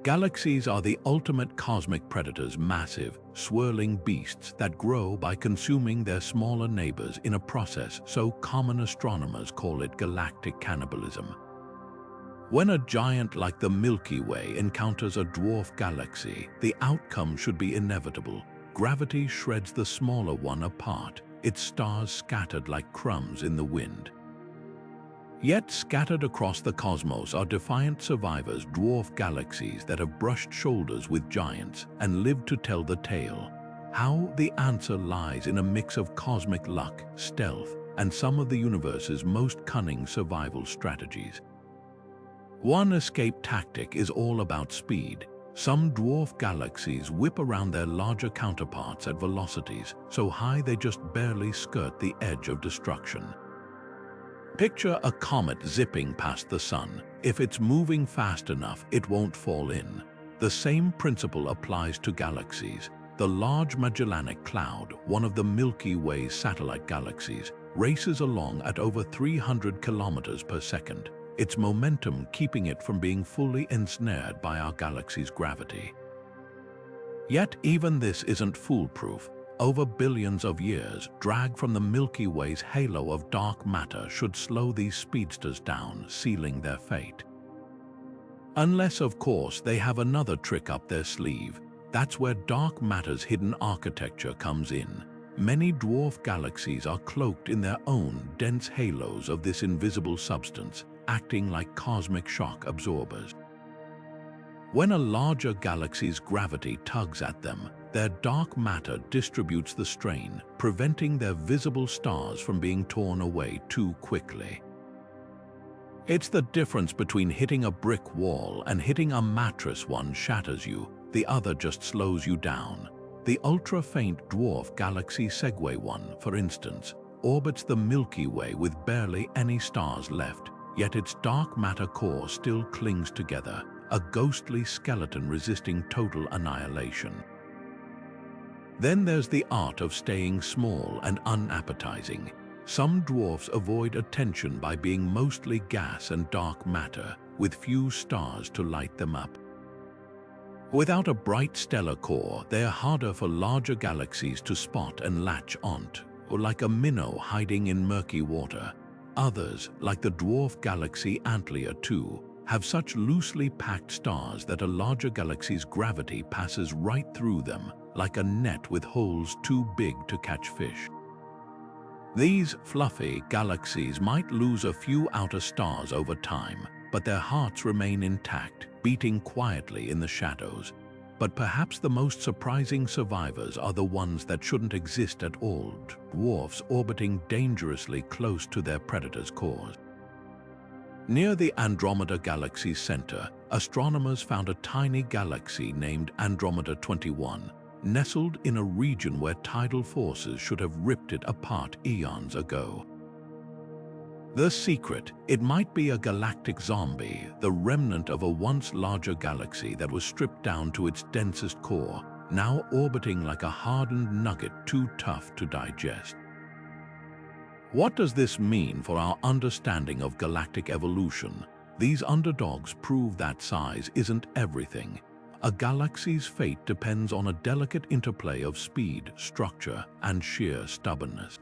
Galaxies are the ultimate cosmic predators, massive, swirling beasts that grow by consuming their smaller neighbors in a process so common astronomers call it galactic cannibalism. When a giant like the Milky Way encounters a dwarf galaxy, the outcome should be inevitable. Gravity shreds the smaller one apart, its stars scattered like crumbs in the wind. Yet scattered across the cosmos are defiant survivors, dwarf galaxies that have brushed shoulders with giants and lived to tell the tale. How? The answer lies in a mix of cosmic luck, stealth, and some of the universe's most cunning survival strategies. One escape tactic is all about speed. Some dwarf galaxies whip around their larger counterparts at velocities so high they just barely skirt the edge of destruction. Picture a comet zipping past the sun. If it's moving fast enough, it won't fall in. The same principle applies to galaxies. The Large Magellanic Cloud, one of the Milky Way's satellite galaxies, races along at over 300 kilometers per second. Its momentum keeping it from being fully ensnared by our galaxy's gravity. Yet even this isn't foolproof. Over billions of years, drag from the Milky Way's halo of dark matter should slow these speedsters down, sealing their fate. Unless, of course, they have another trick up their sleeve. That's where dark matter's hidden architecture comes in. Many dwarf galaxies are cloaked in their own dense halos of this invisible substance, acting like cosmic shock absorbers. When a larger galaxy's gravity tugs at them, their dark matter distributes the strain, preventing their visible stars from being torn away too quickly. It's the difference between hitting a brick wall and hitting a mattress. One shatters you, the other just slows you down. The ultra-faint dwarf galaxy Segway 1, for instance, orbits the Milky Way with barely any stars left, yet its dark matter core still clings together, a ghostly skeleton resisting total annihilation. Then there's the art of staying small and unappetizing. Some dwarfs avoid attention by being mostly gas and dark matter, with few stars to light them up. Without a bright stellar core, they are harder for larger galaxies to spot and latch onto, or like a minnow hiding in murky water. Others, like the dwarf galaxy Antlia 2, have such loosely packed stars that a larger galaxy's gravity passes right through them, like a net with holes too big to catch fish. These fluffy galaxies might lose a few outer stars over time, but their hearts remain intact, beating quietly in the shadows. But perhaps the most surprising survivors are the ones that shouldn't exist at all, dwarfs orbiting dangerously close to their predators' cores. Near the Andromeda Galaxy's center, astronomers found a tiny galaxy named Andromeda 21. nestled in a region where tidal forces should have ripped it apart eons ago. The secret: it might be a galactic zombie, the remnant of a once larger galaxy that was stripped down to its densest core, now orbiting like a hardened nugget too tough to digest. What does this mean for our understanding of galactic evolution? These underdogs prove that size isn't everything. A galaxy's fate depends on a delicate interplay of speed, structure, and sheer stubbornness.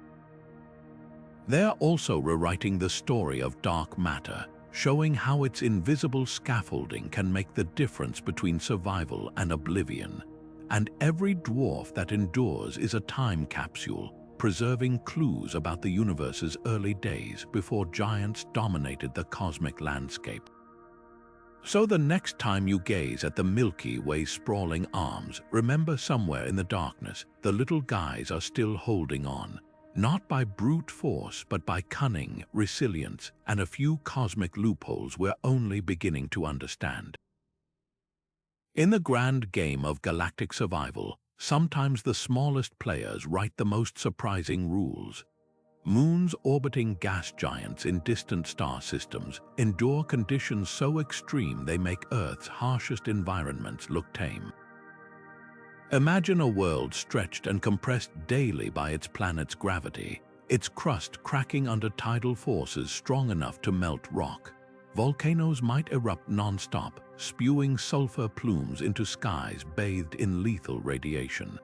They're also rewriting the story of dark matter, showing how its invisible scaffolding can make the difference between survival and oblivion. And every dwarf that endures is a time capsule, preserving clues about the universe's early days before giants dominated the cosmic landscape. So the next time you gaze at the Milky Way's sprawling arms, remember, somewhere in the darkness, the little guys are still holding on. Not by brute force, but by cunning, resilience, and a few cosmic loopholes we're only beginning to understand. In the grand game of galactic survival, sometimes the smallest players write the most surprising rules. Moons orbiting gas giants in distant star systems endure conditions so extreme they make Earth's harshest environments look tame. Imagine a world stretched and compressed daily by its planet's gravity, its crust cracking under tidal forces strong enough to melt rock. Volcanoes might erupt non-stop, spewing sulfur plumes into skies bathed in lethal radiation.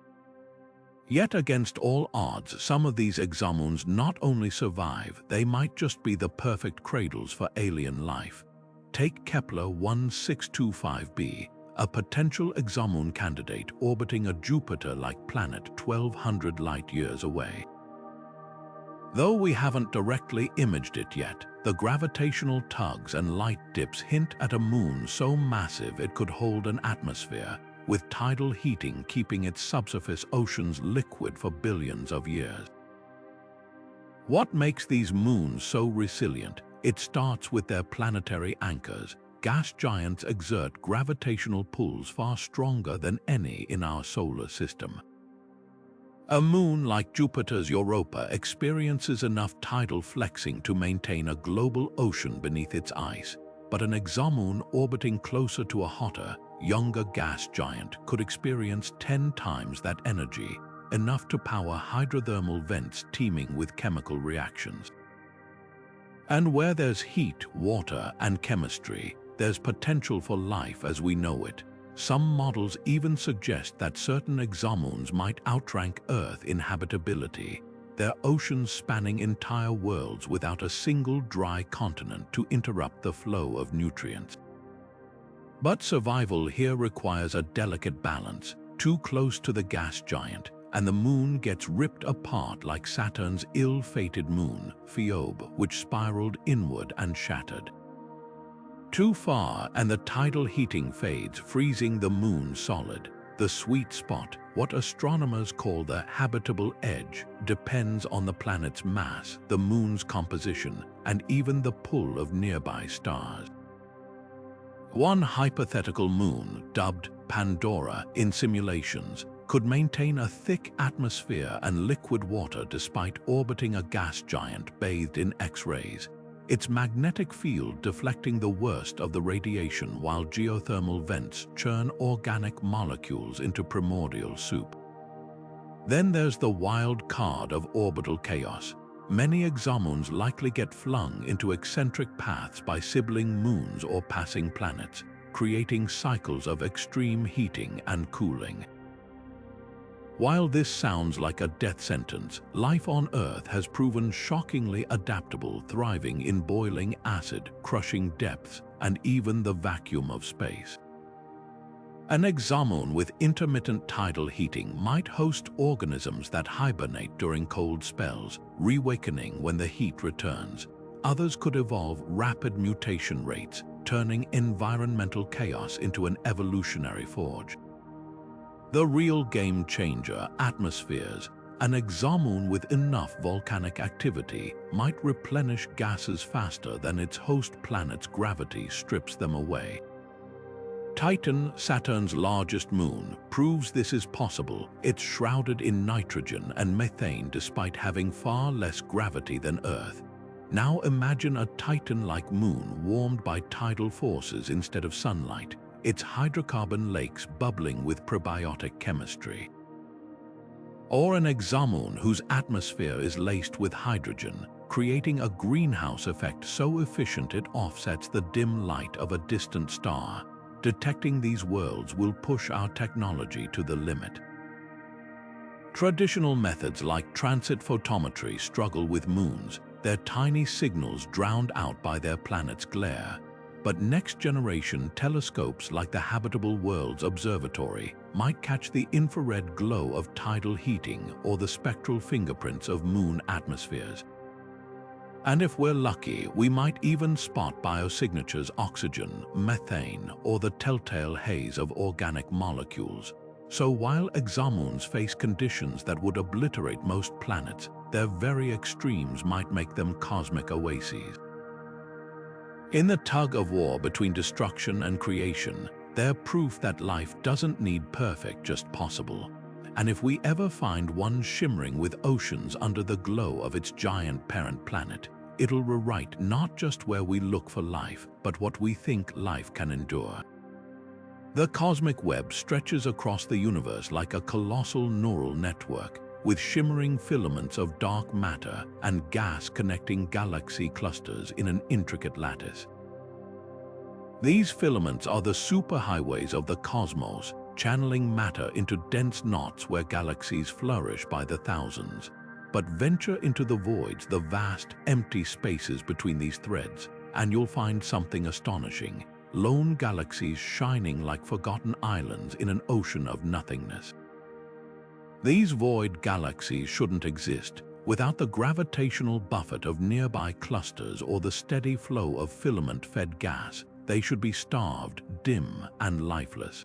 Yet against all odds, some of these exomoons not only survive, they might just be the perfect cradles for alien life. Take Kepler 1625b, a potential exomoon candidate orbiting a Jupiter-like planet 1,200 light-years away. Though we haven't directly imaged it yet, the gravitational tugs and light dips hint at a moon so massive it could hold an atmosphere, with tidal heating keeping its subsurface oceans liquid for billions of years. What makes these moons so resilient? It starts with their planetary anchors. Gas giants exert gravitational pulls far stronger than any in our solar system. A moon like Jupiter's Europa experiences enough tidal flexing to maintain a global ocean beneath its ice, but an exomoon orbiting closer to a hotter, younger gas giant could experience 10 times that energy, enough to power hydrothermal vents teeming with chemical reactions. And where there's heat, water, and chemistry, there's potential for life as we know it. Some models even suggest that certain exomoons might outrank Earth in habitability, their oceans spanning entire worlds without a single dry continent to interrupt the flow of nutrients. But survival here requires a delicate balance. Too close to the gas giant, and the moon gets ripped apart like Saturn's ill-fated moon, Phoebe, which spiraled inward and shattered. Too far, and the tidal heating fades, freezing the moon solid. The sweet spot, what astronomers call the habitable edge, depends on the planet's mass, the moon's composition, and even the pull of nearby stars. One hypothetical moon, dubbed Pandora in simulations, could maintain a thick atmosphere and liquid water despite orbiting a gas giant bathed in X-rays, its magnetic field deflecting the worst of the radiation while geothermal vents churn organic molecules into primordial soup. Then there's the wild card of orbital chaos. Many exomoons likely get flung into eccentric paths by sibling moons or passing planets, creating cycles of extreme heating and cooling. While this sounds like a death sentence, life on Earth has proven shockingly adaptable, thriving in boiling acid, crushing depths, and even the vacuum of space. An exomoon with intermittent tidal heating might host organisms that hibernate during cold spells, reawakening when the heat returns. Others could evolve rapid mutation rates, turning environmental chaos into an evolutionary forge. The real game changer, atmospheres. An exomoon with enough volcanic activity might replenish gases faster than its host planet's gravity strips them away. Titan, Saturn's largest moon, proves this is possible. It's shrouded in nitrogen and methane despite having far less gravity than Earth. Now imagine a Titan-like moon warmed by tidal forces instead of sunlight, its hydrocarbon lakes bubbling with prebiotic chemistry. Or an exomoon whose atmosphere is laced with hydrogen, creating a greenhouse effect so efficient it offsets the dim light of a distant star. Detecting these worlds will push our technology to the limit. Traditional methods like transit photometry struggle with moons, their tiny signals drowned out by their planet's glare. But next-generation telescopes like the Habitable Worlds Observatory might catch the infrared glow of tidal heating or the spectral fingerprints of moon atmospheres. And if we're lucky, we might even spot biosignatures, oxygen, methane, or the telltale haze of organic molecules. So while exomoons face conditions that would obliterate most planets, their very extremes might make them cosmic oases. In the tug-of-war between destruction and creation, they're proof that life doesn't need perfect, just possible. And if we ever find one shimmering with oceans under the glow of its giant parent planet, it'll rewrite not just where we look for life, but what we think life can endure. The cosmic web stretches across the universe like a colossal neural network, with shimmering filaments of dark matter and gas connecting galaxy clusters in an intricate lattice. These filaments are the superhighways of the cosmos, channeling matter into dense knots where galaxies flourish by the thousands. But venture into the voids, the vast, empty spaces between these threads, and you'll find something astonishing: lone galaxies shining like forgotten islands in an ocean of nothingness. These void galaxies shouldn't exist without the gravitational buffet of nearby clusters or the steady flow of filament-fed gas. They should be starved, dim, and lifeless.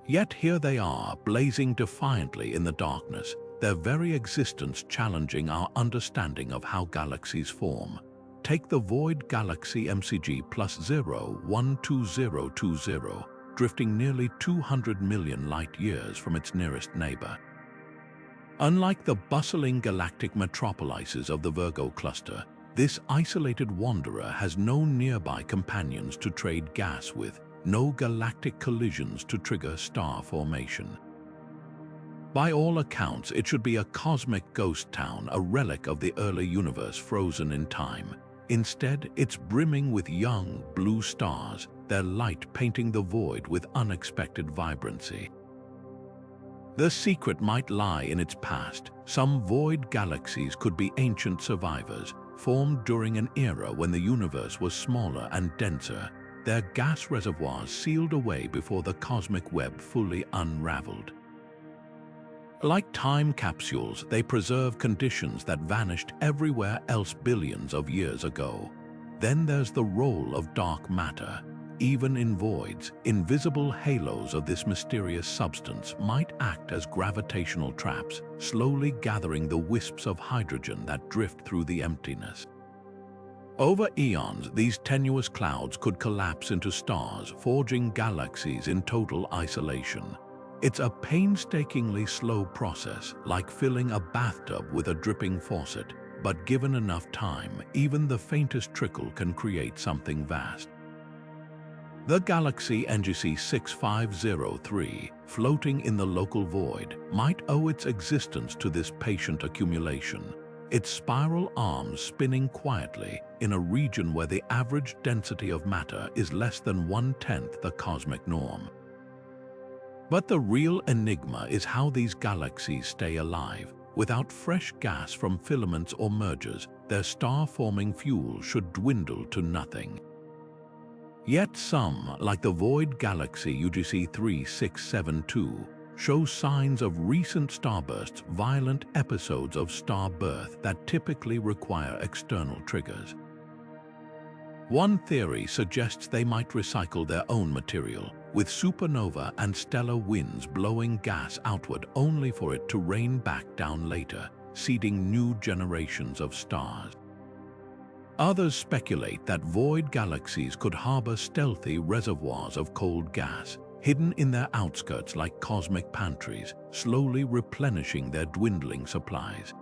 Yet here they are, blazing defiantly in the darkness, their very existence challenging our understanding of how galaxies form. Take the void galaxy MCG +0 12020, drifting nearly 200 million light-years from its nearest neighbor. Unlike the bustling galactic metropolises of the Virgo cluster, this isolated wanderer has no nearby companions to trade gas with, no galactic collisions to trigger star formation. By all accounts, it should be a cosmic ghost town, a relic of the early universe frozen in time. Instead, it's brimming with young, blue stars, their light painting the void with unexpected vibrancy. The secret might lie in its past. Some void galaxies could be ancient survivors, formed during an era when the universe was smaller and denser, their gas reservoirs sealed away before the cosmic web fully unraveled. Like time capsules, they preserve conditions that vanished everywhere else billions of years ago. Then there's the role of dark matter. Even in voids, invisible halos of this mysterious substance might act as gravitational traps, slowly gathering the wisps of hydrogen that drift through the emptiness. Over eons, these tenuous clouds could collapse into stars, forging galaxies in total isolation. It's a painstakingly slow process, like filling a bathtub with a dripping faucet, but given enough time, even the faintest trickle can create something vast. The galaxy NGC 6503, floating in the local void, might owe its existence to this patient accumulation, its spiral arms spinning quietly in a region where the average density of matter is less than 1/10 the cosmic norm. But the real enigma is how these galaxies stay alive. Without fresh gas from filaments or mergers, their star-forming fuel should dwindle to nothing. Yet some, like the void galaxy UGC 3672, show signs of recent starbursts, violent episodes of star birth that typically require external triggers. One theory suggests they might recycle their own material, with supernova and stellar winds blowing gas outward only for it to rain back down later, seeding new generations of stars. Others speculate that void galaxies could harbor stealthy reservoirs of cold gas, hidden in their outskirts like cosmic pantries, slowly replenishing their dwindling supplies.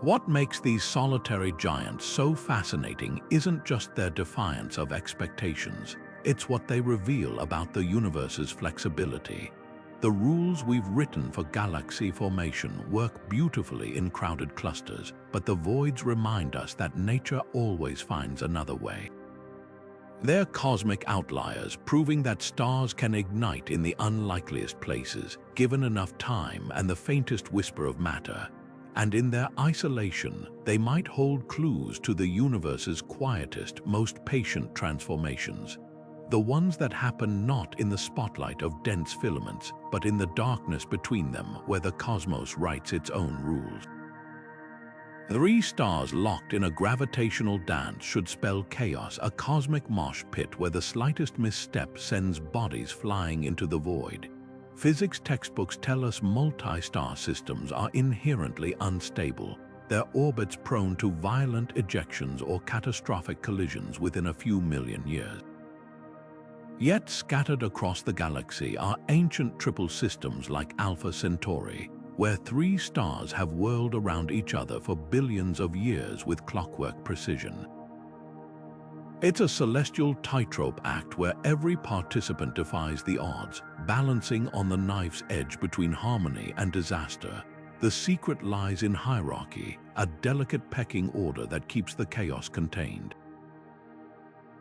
What makes these solitary giants so fascinating isn't just their defiance of expectations, it's what they reveal about the universe's flexibility. The rules we've written for galaxy formation work beautifully in crowded clusters, but the voids remind us that nature always finds another way. They're cosmic outliers, proving that stars can ignite in the unlikeliest places, given enough time and the faintest whisper of matter. And in their isolation, they might hold clues to the universe's quietest, most patient transformations. The ones that happen not in the spotlight of dense filaments, but in the darkness between them where the cosmos writes its own rules. 3 stars locked in a gravitational dance should spell chaos, a cosmic mosh pit where the slightest misstep sends bodies flying into the void. Physics textbooks tell us multi-star systems are inherently unstable, their orbits prone to violent ejections or catastrophic collisions within a few million years. Yet scattered across the galaxy are ancient triple systems like Alpha Centauri, where 3 stars have whirled around each other for billions of years with clockwork precision. It's a celestial tightrope act where every participant defies the odds, balancing on the knife's edge between harmony and disaster. The secret lies in hierarchy, a delicate pecking order that keeps the chaos contained.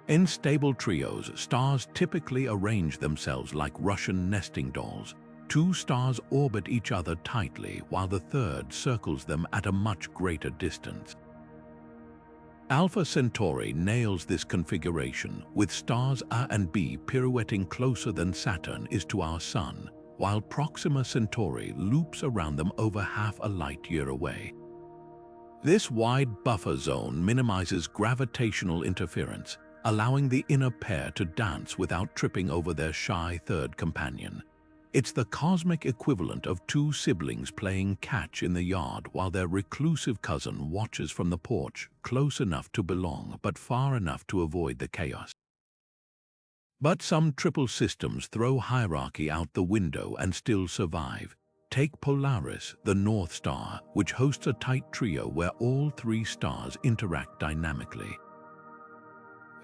In stable trios, stars typically arrange themselves like Russian nesting dolls. 2 stars orbit each other tightly, while the third circles them at a much greater distance. Alpha Centauri nails this configuration, with stars A and B pirouetting closer than Saturn is to our Sun, while Proxima Centauri loops around them over half a light-year away. This wide buffer zone minimizes gravitational interference, allowing the inner pair to dance without tripping over their shy third companion. It's the cosmic equivalent of 2 siblings playing catch in the yard while their reclusive cousin watches from the porch, close enough to belong but far enough to avoid the chaos. But some triple systems throw hierarchy out the window and still survive. Take Polaris, the North Star, which hosts a tight trio where all 3 stars interact dynamically.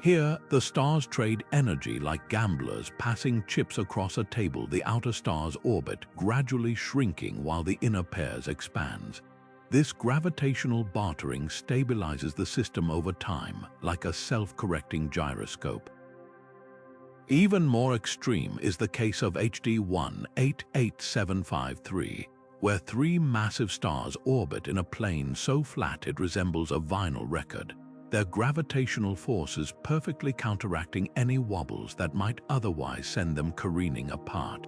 Here, the stars trade energy like gamblers passing chips across a table, the outer star's orbit gradually shrinking while the inner pair's expands. This gravitational bartering stabilizes the system over time, like a self-correcting gyroscope. Even more extreme is the case of HD 188753, where 3 massive stars orbit in a plane so flat it resembles a vinyl record, their gravitational forces perfectly counteracting any wobbles that might otherwise send them careening apart.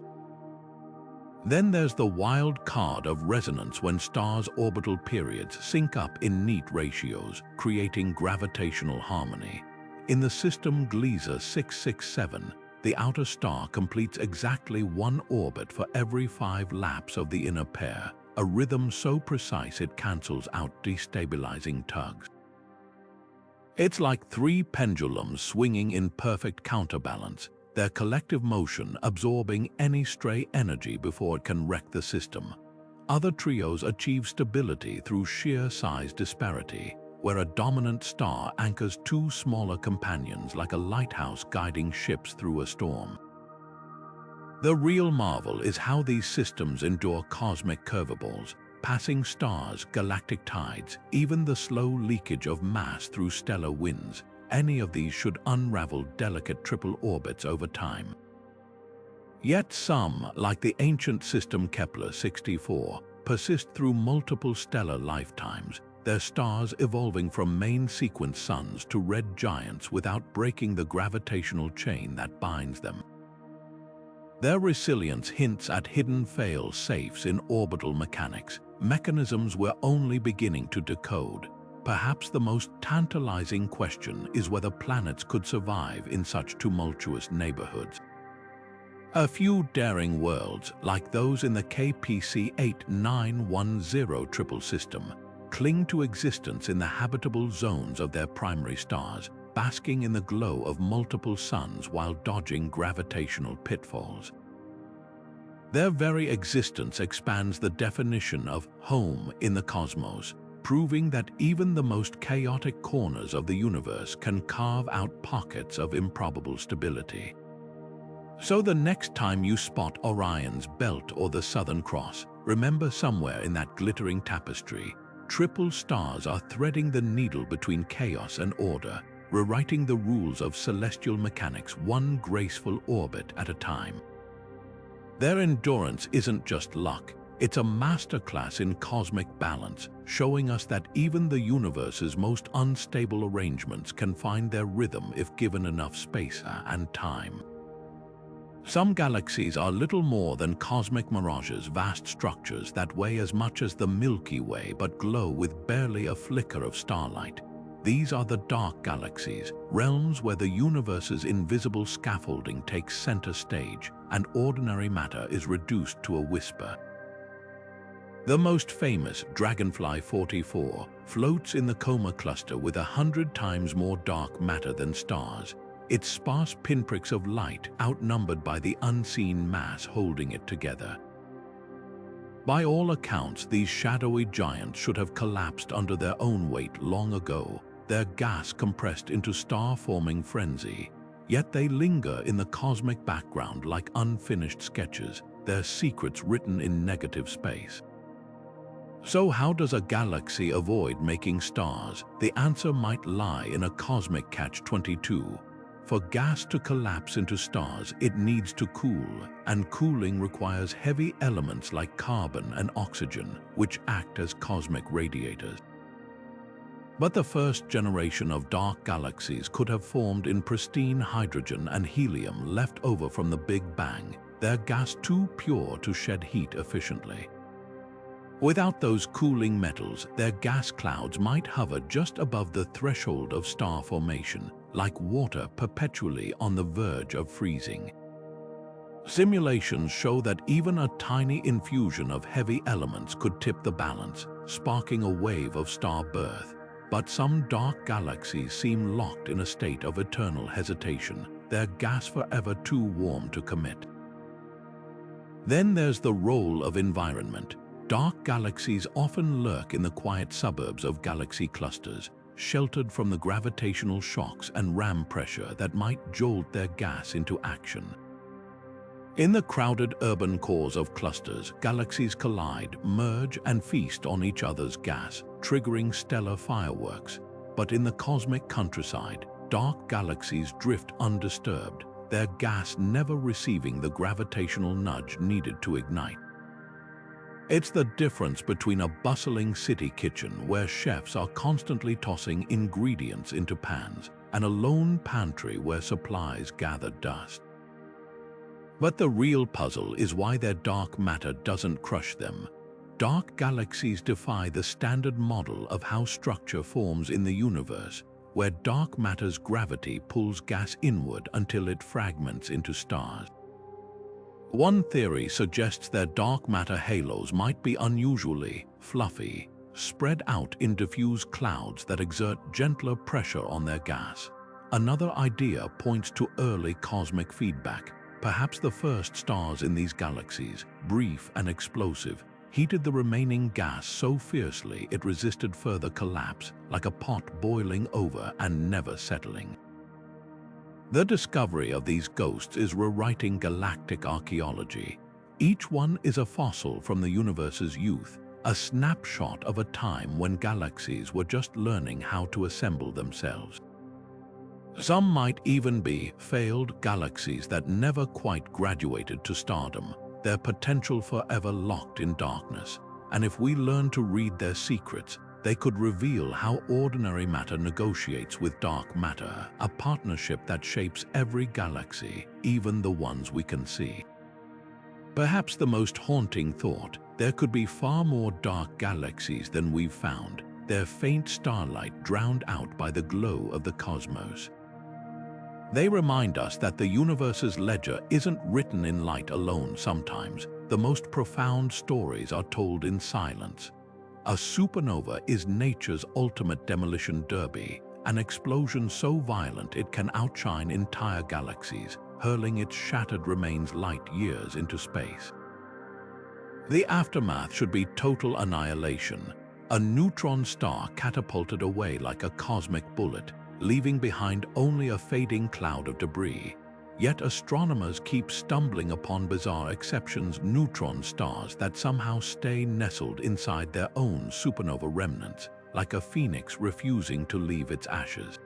Then there's the wild card of resonance when stars' orbital periods sync up in neat ratios, creating gravitational harmony. In the system Gliese 667, the outer star completes exactly 1 orbit for every 5 laps of the inner pair, a rhythm so precise it cancels out destabilizing tugs. It's like 3 pendulums swinging in perfect counterbalance, their collective motion absorbing any stray energy before it can wreck the system. Other trios achieve stability through sheer size disparity, where a dominant star anchors 2 smaller companions like a lighthouse guiding ships through a storm. The real marvel is how these systems endure cosmic curveballs, passing stars, galactic tides, even the slow leakage of mass through stellar winds. Any of these should unravel delicate triple orbits over time. Yet some, like the ancient system Kepler 64, persist through multiple stellar lifetimes, their stars evolving from main sequence suns to red giants without breaking the gravitational chain that binds them. Their resilience hints at hidden fail-safes in orbital mechanics, mechanisms we're only beginning to decode. Perhaps the most tantalizing question is whether planets could survive in such tumultuous neighborhoods. A few daring worlds, like those in the KPC 8910 triple system, cling to existence in the habitable zones of their primary stars, basking in the glow of multiple suns while dodging gravitational pitfalls. Their very existence expands the definition of home in the cosmos, proving that even the most chaotic corners of the universe can carve out pockets of improbable stability. So the next time you spot Orion's belt or the Southern Cross, remember somewhere in that glittering tapestry, triple stars are threading the needle between chaos and order, rewriting the rules of celestial mechanics one graceful orbit at a time. Their endurance isn't just luck, it's a masterclass in cosmic balance, showing us that even the universe's most unstable arrangements can find their rhythm if given enough space and time. Some galaxies are little more than cosmic mirages, vast structures that weigh as much as the Milky Way but glow with barely a flicker of starlight. These are the dark galaxies, realms where the universe's invisible scaffolding takes center stage and ordinary matter is reduced to a whisper. The most famous, Dragonfly 44, floats in the Coma cluster with 100 times more dark matter than stars, its sparse pinpricks of light outnumbered by the unseen mass holding it together. By all accounts, these shadowy giants should have collapsed under their own weight long ago, their gas compressed into star-forming frenzy. Yet they linger in the cosmic background like unfinished sketches, their secrets written in negative space. So how does a galaxy avoid making stars? The answer might lie in a cosmic catch-22. For gas to collapse into stars, it needs to cool, and cooling requires heavy elements like carbon and oxygen, which act as cosmic radiators. But the first generation of dark galaxies could have formed in pristine hydrogen and helium left over from the Big Bang, their gas too pure to shed heat efficiently. Without those cooling metals, their gas clouds might hover just above the threshold of star formation, like water perpetually on the verge of freezing. Simulations show that even a tiny infusion of heavy elements could tip the balance, sparking a wave of star birth. But some dark galaxies seem locked in a state of eternal hesitation, their gas forever too warm to commit. Then there's the role of environment. Dark galaxies often lurk in the quiet suburbs of galaxy clusters, sheltered from the gravitational shocks and ram pressure that might jolt their gas into action. In the crowded urban cores of clusters, galaxies collide, merge, and feast on each other's gas, triggering stellar fireworks. But in the cosmic countryside, dark galaxies drift undisturbed, their gas never receiving the gravitational nudge needed to ignite. It's the difference between a bustling city kitchen where chefs are constantly tossing ingredients into pans and a lone pantry where supplies gather dust. But the real puzzle is why their dark matter doesn't crush them. Dark galaxies defy the standard model of how structure forms in the universe, where dark matter's gravity pulls gas inward until it fragments into stars. One theory suggests their dark matter halos might be unusually fluffy, spread out in diffuse clouds that exert gentler pressure on their gas. Another idea points to early cosmic feedback. Perhaps the first stars in these galaxies, brief and explosive, heated the remaining gas so fiercely it resisted further collapse, like a pot boiling over and never settling. The discovery of these ghosts is rewriting galactic archaeology. Each one is a fossil from the universe's youth, a snapshot of a time when galaxies were just learning how to assemble themselves. Some might even be failed galaxies that never quite graduated to stardom, their potential forever locked in darkness. And if we learn to read their secrets, they could reveal how ordinary matter negotiates with dark matter, a partnership that shapes every galaxy, even the ones we can see. Perhaps the most haunting thought, there could be far more dark galaxies than we've found, their faint starlight drowned out by the glow of the cosmos. They remind us that the universe's ledger isn't written in light alone sometimes. The most profound stories are told in silence. A supernova is nature's ultimate demolition derby, an explosion so violent it can outshine entire galaxies, hurling its shattered remains light years into space. The aftermath should be total annihilation, a neutron star catapulted away like a cosmic bullet, leaving behind only a fading cloud of debris. Yet astronomers keep stumbling upon bizarre exceptions: neutron stars that somehow stay nestled inside their own supernova remnants, like a phoenix refusing to leave its ashes.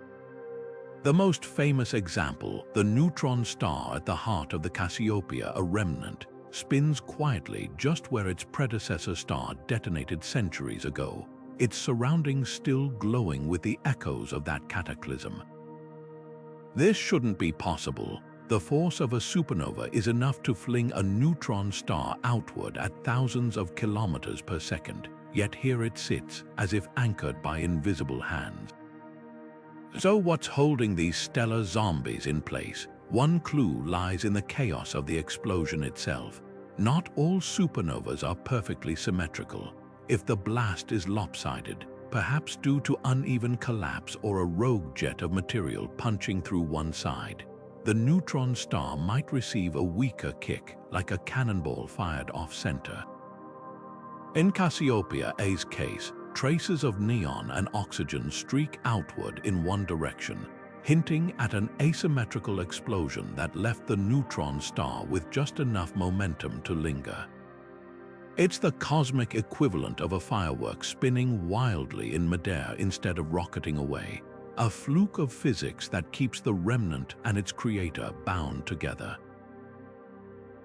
The most famous example, the neutron star at the heart of the Cassiopeia, a remnant, spins quietly just where its predecessor star detonated centuries ago, its surroundings still glowing with the echoes of that cataclysm. This shouldn't be possible. The force of a supernova is enough to fling a neutron star outward at thousands of kilometers per second, yet here it sits, as if anchored by invisible hands. So what's holding these stellar zombies in place? One clue lies in the chaos of the explosion itself. Not all supernovas are perfectly symmetrical. If the blast is lopsided, perhaps due to uneven collapse or a rogue jet of material punching through one side, the neutron star might receive a weaker kick, like a cannonball fired off-center. In Cassiopeia's case, traces of neon and oxygen streak outward in one direction, hinting at an asymmetrical explosion that left the neutron star with just enough momentum to linger. It's the cosmic equivalent of a firework spinning wildly in midair instead of rocketing away, a fluke of physics that keeps the remnant and its creator bound together.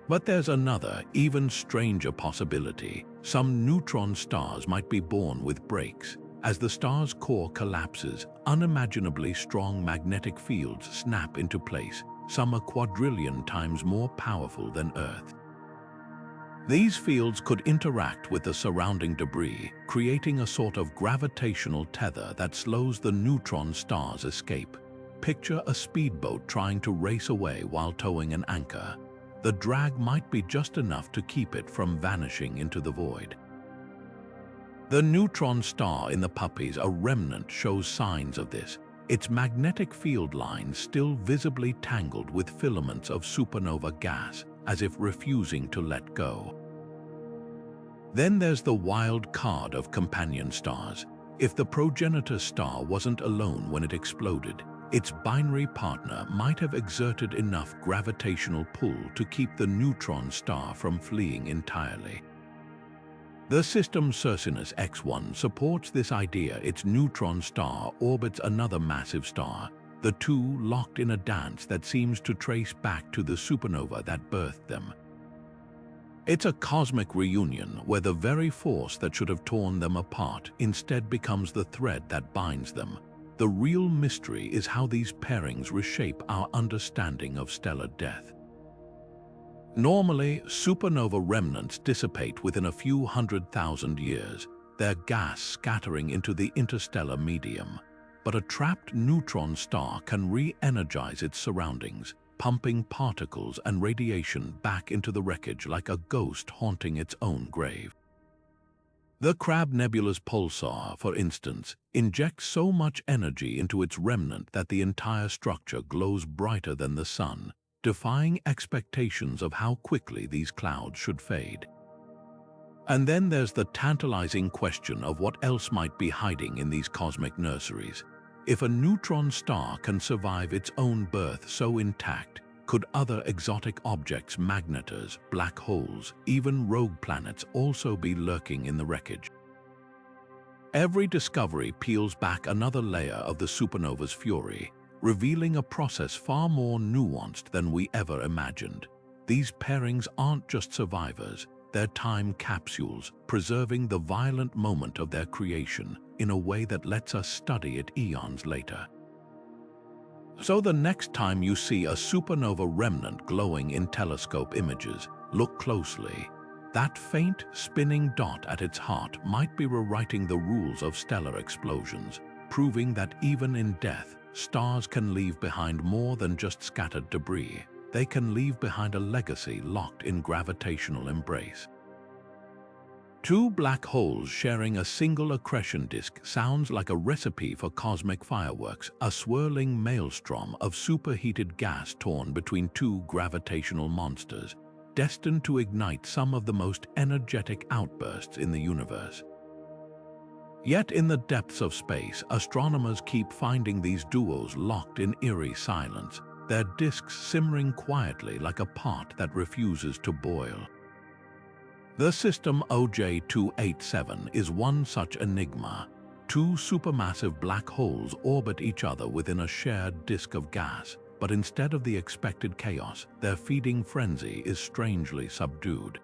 But there's another, even stranger possibility. Some neutron stars might be born with breaks. As the star's core collapses, unimaginably strong magnetic fields snap into place, some a quadrillion times more powerful than Earth. These fields could interact with the surrounding debris, creating a sort of gravitational tether that slows the neutron star's escape. Picture a speedboat trying to race away while towing an anchor. The drag might be just enough to keep it from vanishing into the void. The neutron star in the puppies, a remnant, shows signs of this, its magnetic field lines still visibly tangled with filaments of supernova gas, as if refusing to let go. Then there's the wild card of companion stars. If the progenitor star wasn't alone when it exploded, its binary partner might have exerted enough gravitational pull to keep the neutron star from fleeing entirely. The system Circinus X1 supports this idea. Its neutron star orbits another massive star, the two locked in a dance that seems to trace back to the supernova that birthed them. It's a cosmic reunion where the very force that should have torn them apart instead becomes the thread that binds them. The real mystery is how these pairings reshape our understanding of stellar death. Normally, supernova remnants dissipate within a few 100,000 years, their gas scattering into the interstellar medium. But a trapped neutron star can re-energize its surroundings, pumping particles and radiation back into the wreckage like a ghost haunting its own grave. The Crab Nebula's pulsar, for instance, injects so much energy into its remnant that the entire structure glows brighter than the sun, defying expectations of how quickly these clouds should fade. And then there's the tantalizing question of what else might be hiding in these cosmic nurseries. If a neutron star can survive its own birth so intact, could other exotic objects, magnetars, black holes, even rogue planets also be lurking in the wreckage? Every discovery peels back another layer of the supernova's fury, revealing a process far more nuanced than we ever imagined. These pairings aren't just survivors, they're time capsules, preserving the violent moment of their creation in a way that lets us study it eons later. So the next time you see a supernova remnant glowing in telescope images, look closely. That faint, spinning dot at its heart might be rewriting the rules of stellar explosions, proving that even in death, stars can leave behind more than just scattered debris. They can leave behind a legacy locked in gravitational embrace. Two black holes sharing a single accretion disk sounds like a recipe for cosmic fireworks, a swirling maelstrom of superheated gas torn between two gravitational monsters, destined to ignite some of the most energetic outbursts in the universe. Yet in the depths of space, astronomers keep finding these duos locked in eerie silence, their disks simmering quietly like a pot that refuses to boil. The system OJ287 is one such enigma. Two supermassive black holes orbit each other within a shared disk of gas, but instead of the expected chaos, their feeding frenzy is strangely subdued.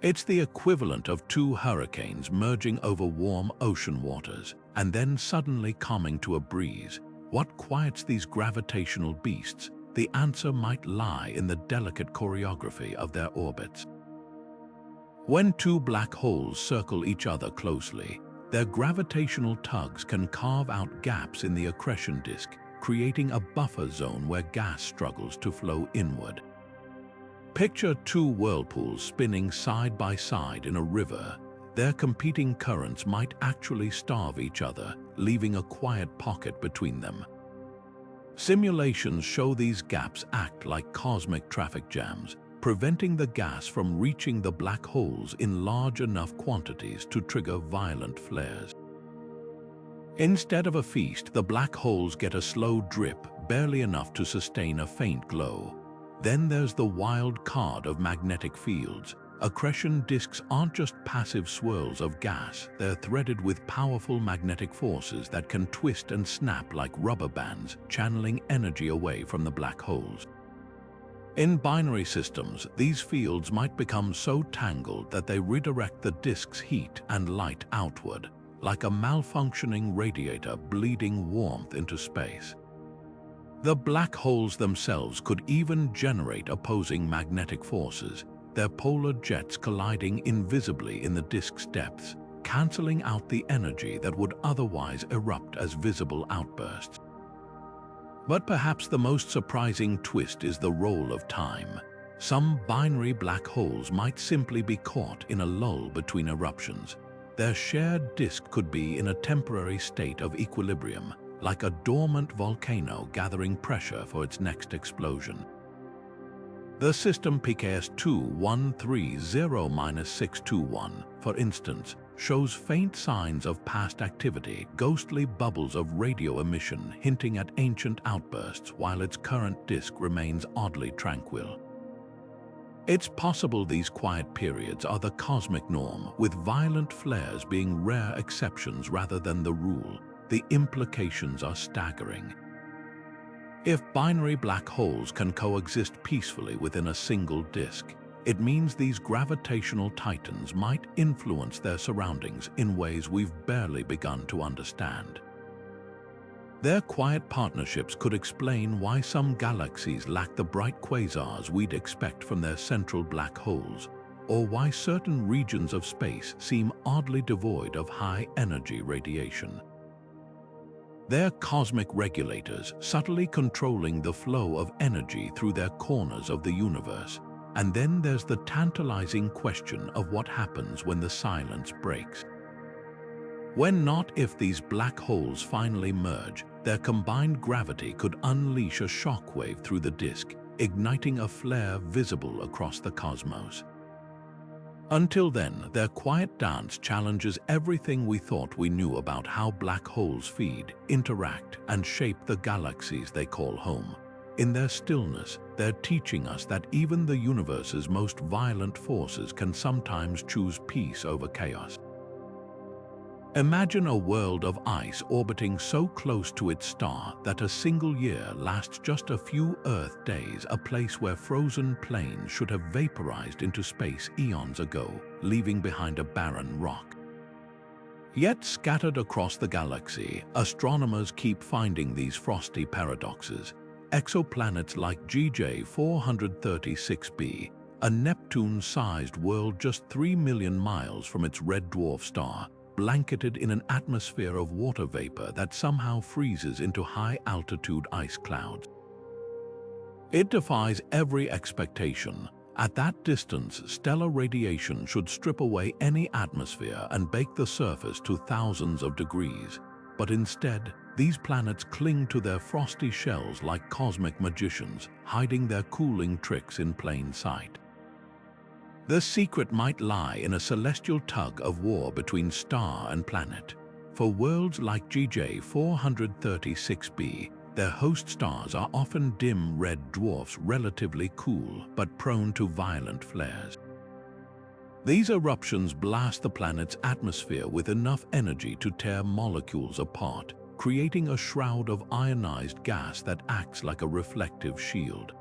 It's the equivalent of two hurricanes merging over warm ocean waters, and then suddenly calming to a breeze. What quiets these gravitational beasts? The answer might lie in the delicate choreography of their orbits. When two black holes circle each other closely, their gravitational tugs can carve out gaps in the accretion disk, creating a buffer zone where gas struggles to flow inward. Picture two whirlpools spinning side by side in a river. Their competing currents might actually starve each other, leaving a quiet pocket between them. Simulations show these gaps act like cosmic traffic jams, preventing the gas from reaching the black holes in large enough quantities to trigger violent flares. Instead of a feast, the black holes get a slow drip, barely enough to sustain a faint glow. Then there's the wild card of magnetic fields. Accretion disks aren't just passive swirls of gas, they're threaded with powerful magnetic forces that can twist and snap like rubber bands, channeling energy away from the black holes. In binary systems, these fields might become so tangled that they redirect the disk's heat and light outward, like a malfunctioning radiator bleeding warmth into space. The black holes themselves could even generate opposing magnetic forces, their polar jets colliding invisibly in the disk's depths, cancelling out the energy that would otherwise erupt as visible outbursts. But perhaps the most surprising twist is the role of time. Some binary black holes might simply be caught in a lull between eruptions. Their shared disk could be in a temporary state of equilibrium, like a dormant volcano gathering pressure for its next explosion. The system PKS 2130-621, for instance, shows faint signs of past activity, ghostly bubbles of radio emission hinting at ancient outbursts while its current disk remains oddly tranquil. It's possible these quiet periods are the cosmic norm, with violent flares being rare exceptions rather than the rule. The implications are staggering. If binary black holes can coexist peacefully within a single disk, it means these gravitational titans might influence their surroundings in ways we've barely begun to understand. Their quiet partnerships could explain why some galaxies lack the bright quasars we'd expect from their central black holes, or why certain regions of space seem oddly devoid of high-energy radiation. They're cosmic regulators, subtly controlling the flow of energy through their corners of the universe. And then there's the tantalizing question of what happens when the silence breaks. When not if these black holes finally merge, their combined gravity could unleash a shockwave through the disk, igniting a flare visible across the cosmos. Until then, their quiet dance challenges everything we thought we knew about how black holes feed, interact, and shape the galaxies they call home. In their stillness, they're teaching us that even the universe's most violent forces can sometimes choose peace over chaos. Imagine a world of ice orbiting so close to its star that a single year lasts just a few Earth days, a place where frozen plains should have vaporized into space eons ago, leaving behind a barren rock. Yet scattered across the galaxy, astronomers keep finding these frosty paradoxes. Exoplanets like GJ 436b, a Neptune-sized world just 3 million miles from its red dwarf star, blanketed in an atmosphere of water vapor that somehow freezes into high-altitude ice clouds. It defies every expectation, At that distance, stellar radiation should strip away any atmosphere and bake the surface to thousands of degrees. But instead, these planets cling to their frosty shells like cosmic magicians, hiding their cooling tricks in plain sight. The secret might lie in a celestial tug of war between star and planet. For worlds like GJ 436b, their host stars are often dim red dwarfs, relatively cool but prone to violent flares. These eruptions blast the planet's atmosphere with enough energy to tear molecules apart, creating a shroud of ionized gas that acts like a reflective shield.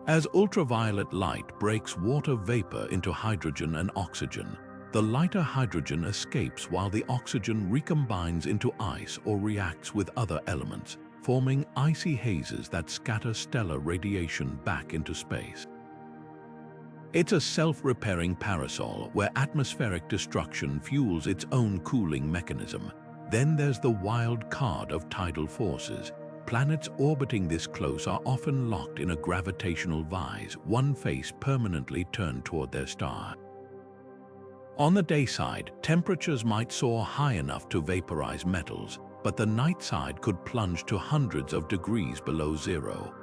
As ultraviolet light breaks water vapor into hydrogen and oxygen, the lighter hydrogen escapes while the oxygen recombines into ice or reacts with other elements, forming icy hazes that scatter stellar radiation back into space. It's a self-repairing parasol where atmospheric destruction fuels its own cooling mechanism. Then there's the wild card of tidal forces. Planets orbiting this close are often locked in a gravitational vise, one face permanently turned toward their star. On the day side, temperatures might soar high enough to vaporize metals, but the night side could plunge to hundreds of degrees below zero.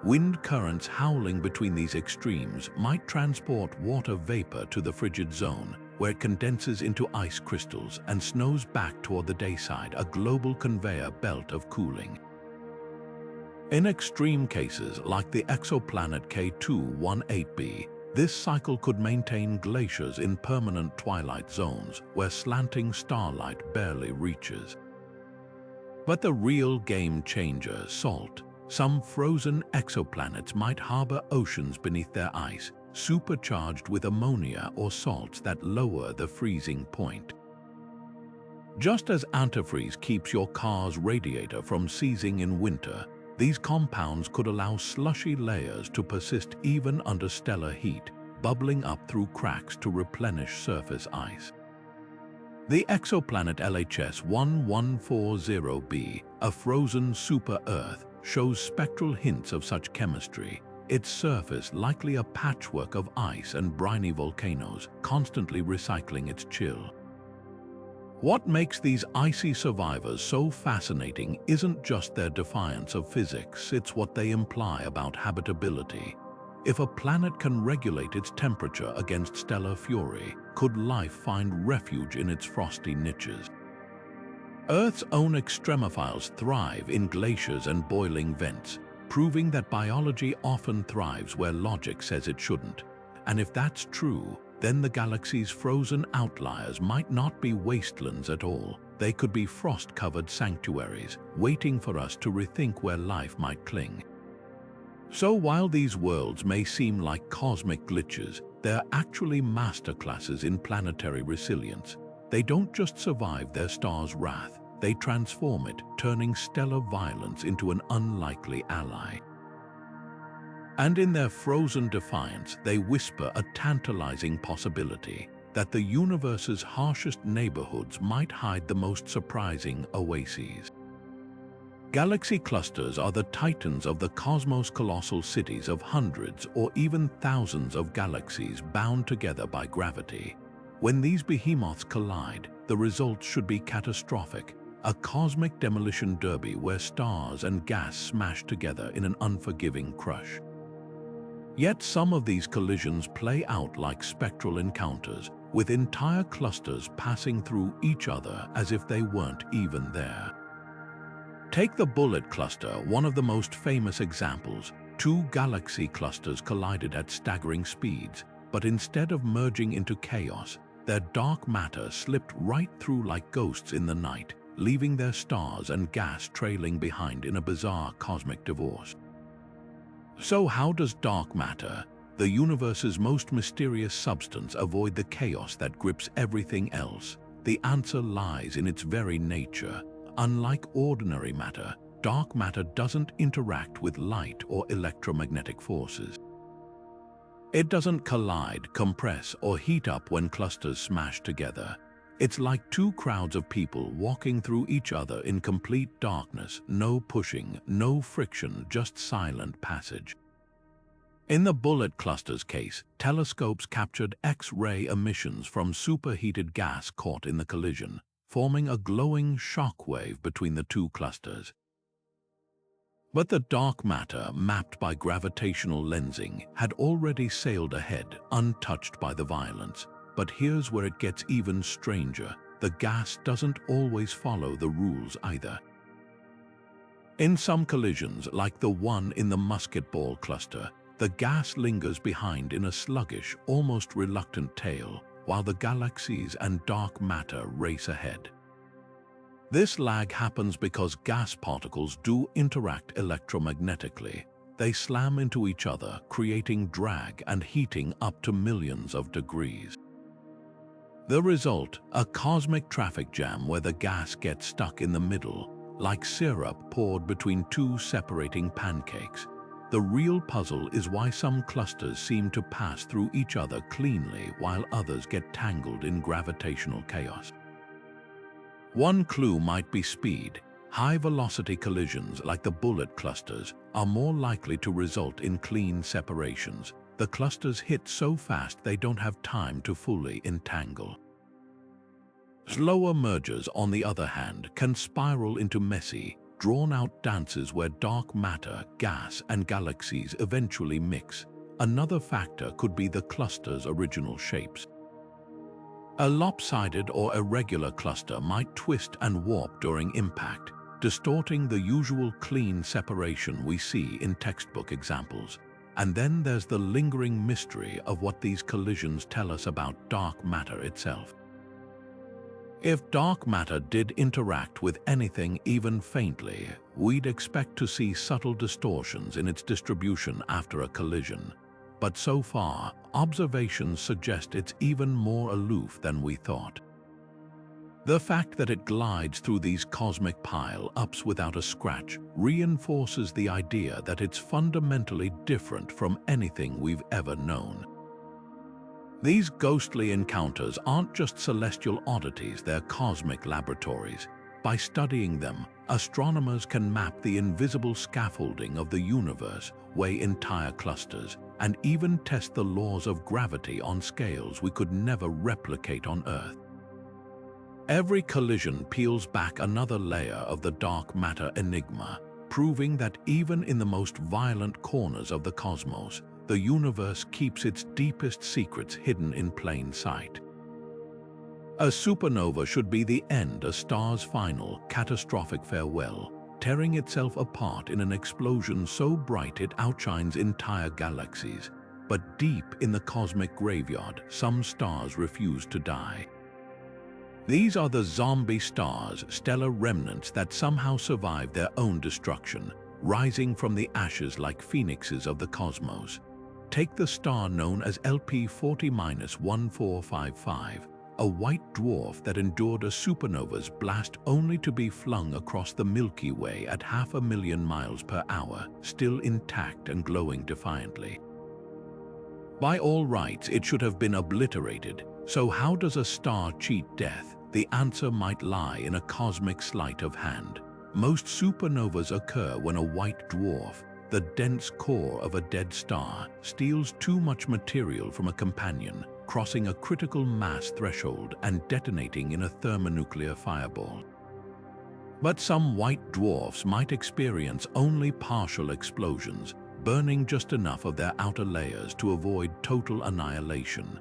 Wind currents howling between these extremes might transport water vapor to the frigid zone, where it condenses into ice crystals and snows back toward the day side, a global conveyor belt of cooling. In extreme cases, like the exoplanet K218b, this cycle could maintain glaciers in permanent twilight zones where slanting starlight barely reaches. But the real game changer, salt. Some frozen exoplanets might harbor oceans beneath their ice, supercharged with ammonia or salts that lower the freezing point. Just as antifreeze keeps your car's radiator from seizing in winter, these compounds could allow slushy layers to persist even under stellar heat, bubbling up through cracks to replenish surface ice. The exoplanet LHS 1140b, a frozen super-Earth, shows spectral hints of such chemistry, its surface likely a patchwork of ice and briny volcanoes, constantly recycling its chill. What makes these icy survivors so fascinating isn't just their defiance of physics, it's what they imply about habitability. If a planet can regulate its temperature against stellar fury, could life find refuge in its frosty niches? Earth's own extremophiles thrive in glaciers and boiling vents, proving that biology often thrives where logic says it shouldn't. And if that's true, then the galaxy's frozen outliers might not be wastelands at all. They could be frost-covered sanctuaries, waiting for us to rethink where life might cling. So while these worlds may seem like cosmic glitches, they're actually masterclasses in planetary resilience. They don't just survive their star's wrath, they transform it, turning stellar violence into an unlikely ally. And in their frozen defiance, they whisper a tantalizing possibility that the universe's harshest neighborhoods might hide the most surprising oases. Galaxy clusters are the titans of the cosmos, colossal cities of hundreds or even thousands of galaxies bound together by gravity. When these behemoths collide, the results should be catastrophic, a cosmic demolition derby where stars and gas smash together in an unforgiving crush. Yet some of these collisions play out like spectral encounters, with entire clusters passing through each other as if they weren't even there. Take the Bullet Cluster, one of the most famous examples. Two galaxy clusters collided at staggering speeds, but instead of merging into chaos, their dark matter slipped right through like ghosts in the night, leaving their stars and gas trailing behind in a bizarre cosmic divorce. So how does dark matter, the universe's most mysterious substance, avoid the chaos that grips everything else? The answer lies in its very nature. Unlike ordinary matter, dark matter doesn't interact with light or electromagnetic forces. It doesn't collide, compress, or heat up when clusters smash together. It's like two crowds of people walking through each other in complete darkness, no pushing, no friction, just silent passage. In the bullet cluster's case, telescopes captured X-ray emissions from superheated gas caught in the collision, forming a glowing shock wave between the two clusters. But the dark matter, mapped by gravitational lensing, had already sailed ahead, untouched by the violence. But here's where it gets even stranger. The gas doesn't always follow the rules either. In some collisions, like the one in the musketball cluster, the gas lingers behind in a sluggish, almost reluctant tail, while the galaxies and dark matter race ahead. This lag happens because gas particles do interact electromagnetically. They slam into each other, creating drag and heating up to millions of degrees. The result, a cosmic traffic jam where the gas gets stuck in the middle, like syrup poured between two separating pancakes. The real puzzle is why some clusters seem to pass through each other cleanly while others get tangled in gravitational chaos. One clue might be speed. High-velocity collisions like the bullet clusters are more likely to result in clean separations. The clusters hit so fast they don't have time to fully entangle. Slower mergers, on the other hand, can spiral into messy, drawn-out dances where dark matter, gas, and galaxies eventually mix. Another factor could be the cluster's original shapes. A lopsided or irregular cluster might twist and warp during impact, distorting the usual clean separation we see in textbook examples. And then there's the lingering mystery of what these collisions tell us about dark matter itself. If dark matter did interact with anything even faintly, we'd expect to see subtle distortions in its distribution after a collision. But so far, observations suggest it's even more aloof than we thought. The fact that it glides through these cosmic pile-ups without a scratch reinforces the idea that it's fundamentally different from anything we've ever known. These ghostly encounters aren't just celestial oddities, they're cosmic laboratories. By studying them, astronomers can map the invisible scaffolding of the universe, weigh entire clusters, and even test the laws of gravity on scales we could never replicate on Earth. Every collision peels back another layer of the dark matter enigma, proving that even in the most violent corners of the cosmos, the universe keeps its deepest secrets hidden in plain sight. A supernova should be the end, a star's final, catastrophic farewell, tearing itself apart in an explosion so bright it outshines entire galaxies. But deep in the cosmic graveyard, some stars refuse to die. These are the zombie stars, stellar remnants that somehow survived their own destruction, rising from the ashes like phoenixes of the cosmos. Take the star known as LP 40-1455, a white dwarf that endured a supernova's blast only to be flung across the Milky Way at 500,000 miles per hour, still intact and glowing defiantly. By all rights, it should have been obliterated. So how does a star cheat death? The answer might lie in a cosmic sleight of hand. Most supernovas occur when a white dwarf, the dense core of a dead star, steals too much material from a companion, crossing a critical mass threshold and detonating in a thermonuclear fireball. But some white dwarfs might experience only partial explosions, burning just enough of their outer layers to avoid total annihilation.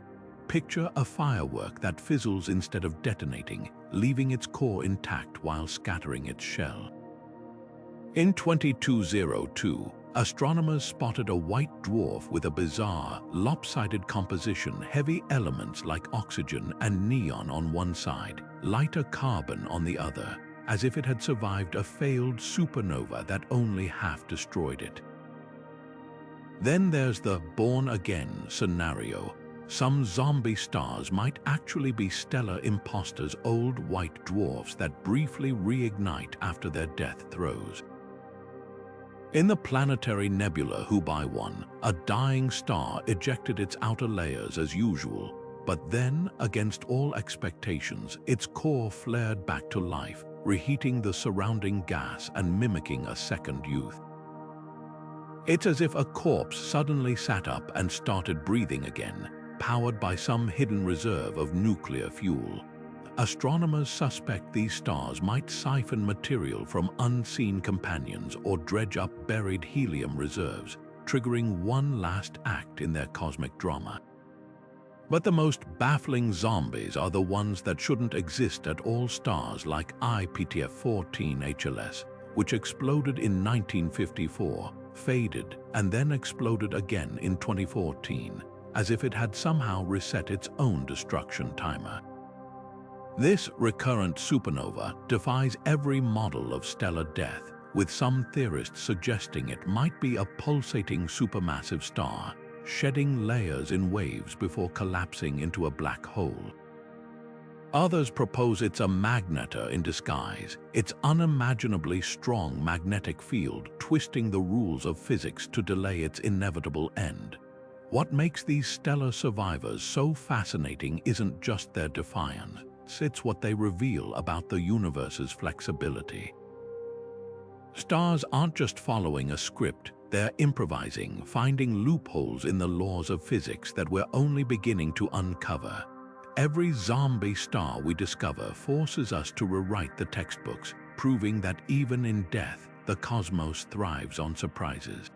Picture a firework that fizzles instead of detonating, leaving its core intact while scattering its shell. In 2202, astronomers spotted a white dwarf with a bizarre, lopsided composition, heavy elements like oxygen and neon on one side, lighter carbon on the other, as if it had survived a failed supernova that only half destroyed it. Then there's the born-again scenario. Some zombie stars might actually be stellar imposters, old white dwarfs that briefly reignite after their death throes. In the planetary nebula Hubei-1, a dying star ejected its outer layers as usual, but then, against all expectations, its core flared back to life, reheating the surrounding gas and mimicking a second youth. It's as if a corpse suddenly sat up and started breathing again, powered by some hidden reserve of nuclear fuel. Astronomers suspect these stars might siphon material from unseen companions or dredge up buried helium reserves, triggering one last act in their cosmic drama. But the most baffling zombies are the ones that shouldn't exist at all. Stars like IPTF-14 HLS, which exploded in 1954, faded, and then exploded again in 2014, as if it had somehow reset its own destruction timer. This recurrent supernova defies every model of stellar death, with some theorists suggesting it might be a pulsating supermassive star, shedding layers in waves before collapsing into a black hole. Others propose it's a magnetar in disguise, its unimaginably strong magnetic field twisting the rules of physics to delay its inevitable end. What makes these stellar survivors so fascinating isn't just their defiance, it's what they reveal about the universe's flexibility. Stars aren't just following a script, they're improvising, finding loopholes in the laws of physics that we're only beginning to uncover. Every zombie star we discover forces us to rewrite the textbooks, proving that even in death, the cosmos thrives on surprises.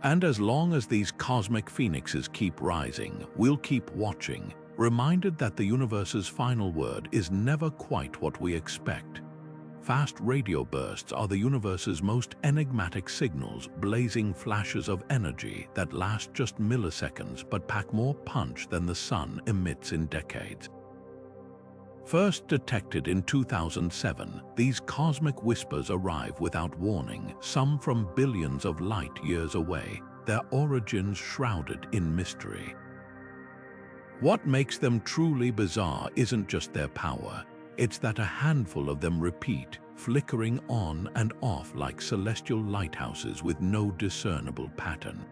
And as long as these cosmic phoenixes keep rising, we'll keep watching, reminded that the universe's final word is never quite what we expect. Fast radio bursts are the universe's most enigmatic signals, blazing flashes of energy that last just milliseconds but pack more punch than the sun emits in decades. First detected in 2007, these cosmic whispers arrive without warning, some from billions of light years away, their origins shrouded in mystery. What makes them truly bizarre isn't just their power, it's that a handful of them repeat, flickering on and off like celestial lighthouses with no discernible pattern.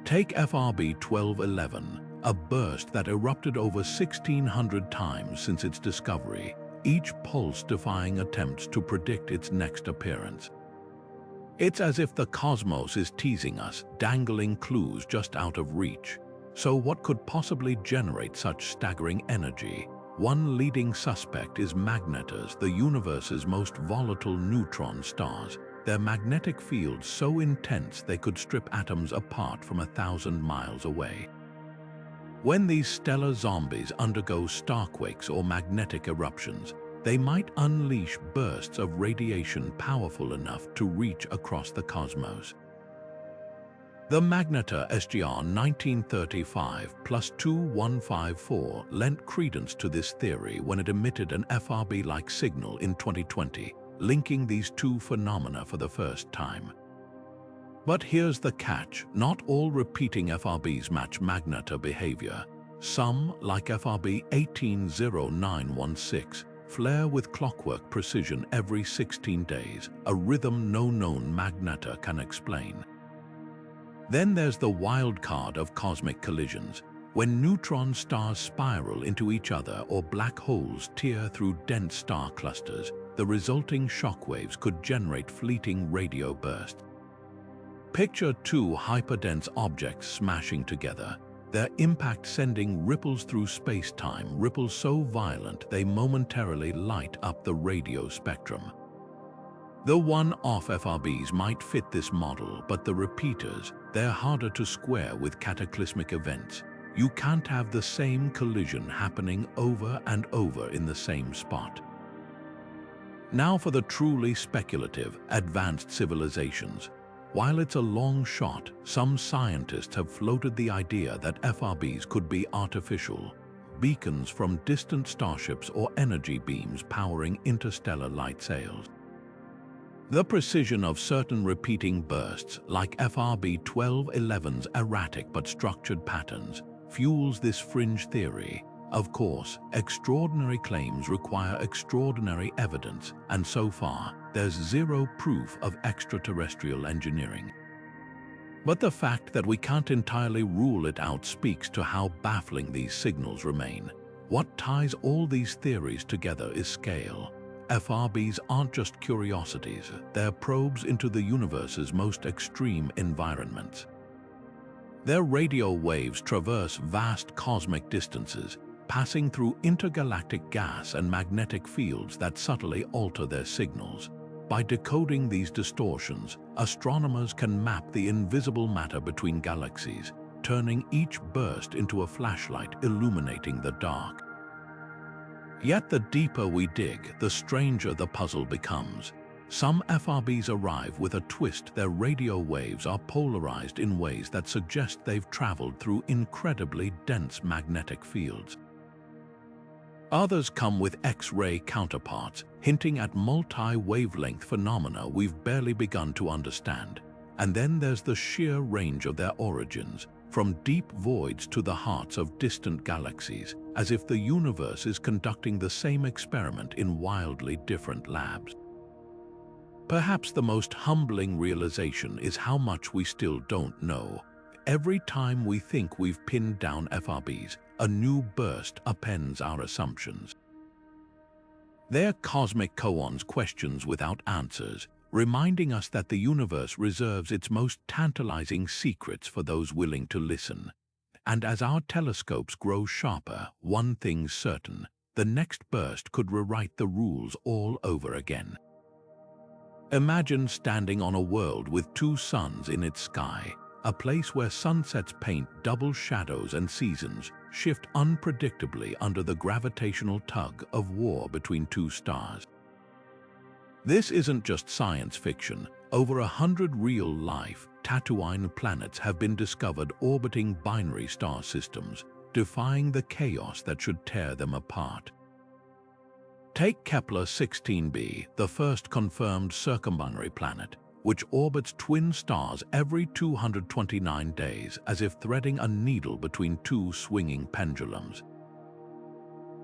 Take FRB 1211, a burst that erupted over 1,600 times since its discovery, each pulse defying attempts to predict its next appearance. It's as if the cosmos is teasing us, dangling clues just out of reach. So what could possibly generate such staggering energy? One leading suspect is Magnetars, the universe's most volatile neutron stars. Their magnetic fields so intense they could strip atoms apart from 1,000 miles away. When these stellar zombies undergo starquakes or magnetic eruptions, they might unleash bursts of radiation powerful enough to reach across the cosmos. The Magnetar SGR 1935+2154 lent credence to this theory when it emitted an FRB-like signal in 2020, linking these two phenomena for the first time. But here's the catch: not all repeating FRBs match Magnetar behavior. Some, like FRB 180916, flare with clockwork precision every 16 days, a rhythm no known Magnetar can explain. Then there's the wild card of cosmic collisions. When neutron stars spiral into each other or black holes tear through dense star clusters, the resulting shockwaves could generate fleeting radio bursts. Picture two hyperdense objects smashing together, their impact sending ripples through space-time, ripples so violent they momentarily light up the radio spectrum. The one-off FRBs might fit this model, but the repeaters, they're harder to square with cataclysmic events. You can't have the same collision happening over and over in the same spot. Now for the truly speculative, advanced civilizations. While it's a long shot, some scientists have floated the idea that FRBs could be artificial, beacons from distant starships or energy beams powering interstellar light sails. The precision of certain repeating bursts, like FRB 1211's erratic but structured patterns, fuels this fringe theory. Of course, extraordinary claims require extraordinary evidence, and so far, there's zero proof of extraterrestrial engineering. But the fact that we can't entirely rule it out speaks to how baffling these signals remain. What ties all these theories together is scale. FRBs aren't just curiosities, they're probes into the universe's most extreme environments. Their radio waves traverse vast cosmic distances, passing through intergalactic gas and magnetic fields that subtly alter their signals. By decoding these distortions, astronomers can map the invisible matter between galaxies, turning each burst into a flashlight illuminating the dark. Yet the deeper we dig, the stranger the puzzle becomes. Some FRBs arrive with a twist. Their radio waves are polarized in ways that suggest they've traveled through incredibly dense magnetic fields. Others come with X-ray counterparts, hinting at multi-wavelength phenomena we've barely begun to understand. And then there's the sheer range of their origins, from deep voids to the hearts of distant galaxies, as if the universe is conducting the same experiment in wildly different labs. Perhaps the most humbling realization is how much we still don't know. Every time we think we've pinned down FRBs, a new burst upends our assumptions. They're cosmic koans, questions without answers, reminding us that the universe reserves its most tantalizing secrets for those willing to listen. And as our telescopes grow sharper, one thing's certain: the next burst could rewrite the rules all over again. Imagine standing on a world with two suns in its sky, a place where sunsets paint double shadows and seasons shift unpredictably under the gravitational tug of war between two stars. This isn't just science fiction. Over 100 real-life Tatooine planets have been discovered orbiting binary star systems, defying the chaos that should tear them apart. Take Kepler-16b, the first confirmed circumbinary planet, which orbits twin stars every 229 days as if threading a needle between two swinging pendulums.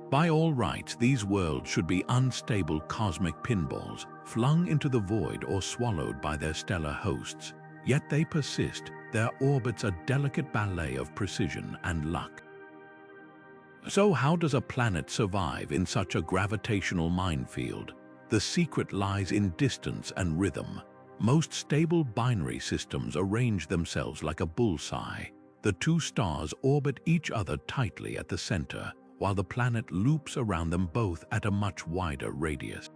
By all rights, these worlds should be unstable cosmic pinballs, flung into the void or swallowed by their stellar hosts. Yet they persist, their orbits a delicate ballet of precision and luck. So how does a planet survive in such a gravitational minefield? The secret lies in distance and rhythm. Most stable binary systems arrange themselves like a bullseye. The two stars orbit each other tightly at the center, while the planet loops around them both at a much wider radius.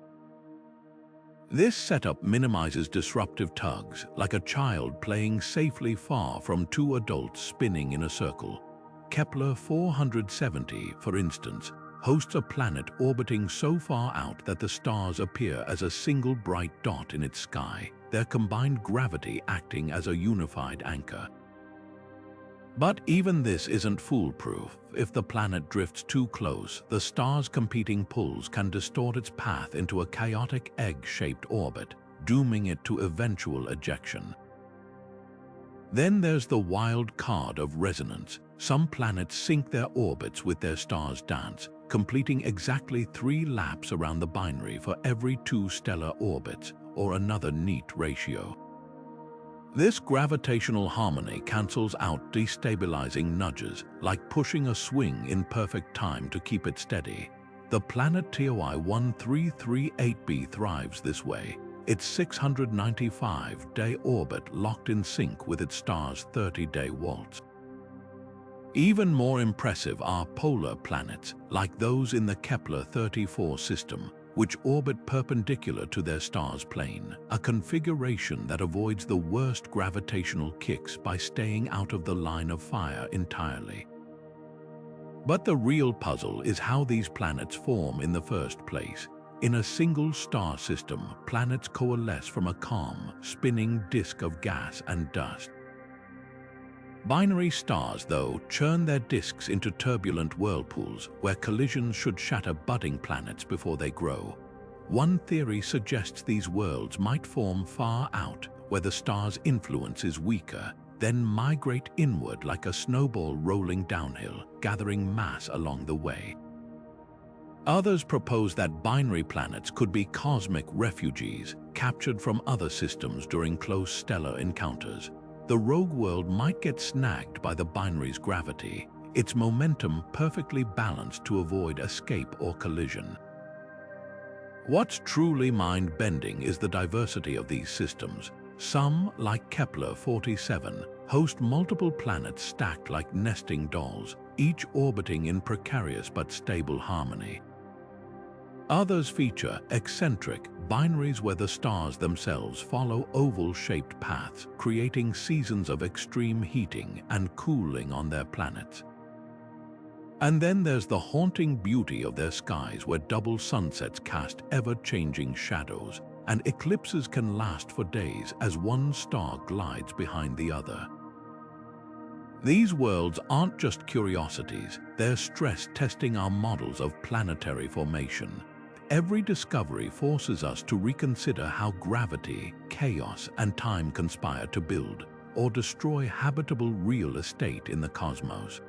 This setup minimizes disruptive tugs, like a child playing safely far from two adults spinning in a circle. Kepler 470, for instance, hosts a planet orbiting so far out that the stars appear as a single bright dot in its sky, their combined gravity acting as a unified anchor. But even this isn't foolproof. If the planet drifts too close, the star's competing pulls can distort its path into a chaotic egg-shaped orbit, dooming it to eventual ejection. Then there's the wild card of resonance. Some planets sync their orbits with their star's dance, completing exactly 3 laps around the binary for every 2 stellar orbits, or another neat ratio. This gravitational harmony cancels out destabilizing nudges, like pushing a swing in perfect time to keep it steady. The planet TOI 1338b thrives this way, its 695-day orbit locked in sync with its star's 30-day waltz. Even more impressive are polar planets, like those in the Kepler-34 system, which orbit perpendicular to their star's plane, a configuration that avoids the worst gravitational kicks by staying out of the line of fire entirely. But the real puzzle is how these planets form in the first place. In a single star system, planets coalesce from a calm, spinning disk of gas and dust. Binary stars, though, churn their disks into turbulent whirlpools where collisions should shatter budding planets before they grow. One theory suggests these worlds might form far out, where the star's influence is weaker, then migrate inward like a snowball rolling downhill, gathering mass along the way. Others propose that binary planets could be cosmic refugees, captured from other systems during close stellar encounters. The rogue world might get snagged by the binary's gravity, its momentum perfectly balanced to avoid escape or collision. What's truly mind-bending is the diversity of these systems. Some, like Kepler-47, host multiple planets stacked like nesting dolls, each orbiting in precarious but stable harmony. Others feature eccentric binaries where the stars themselves follow oval-shaped paths, creating seasons of extreme heating and cooling on their planets. And then there's the haunting beauty of their skies where double sunsets cast ever-changing shadows, and eclipses can last for days as one star glides behind the other. These worlds aren't just curiosities, they're stress testing our models of planetary formation. Every discovery forces us to reconsider how gravity, chaos, and time conspire to build or destroy habitable real estate in the cosmos.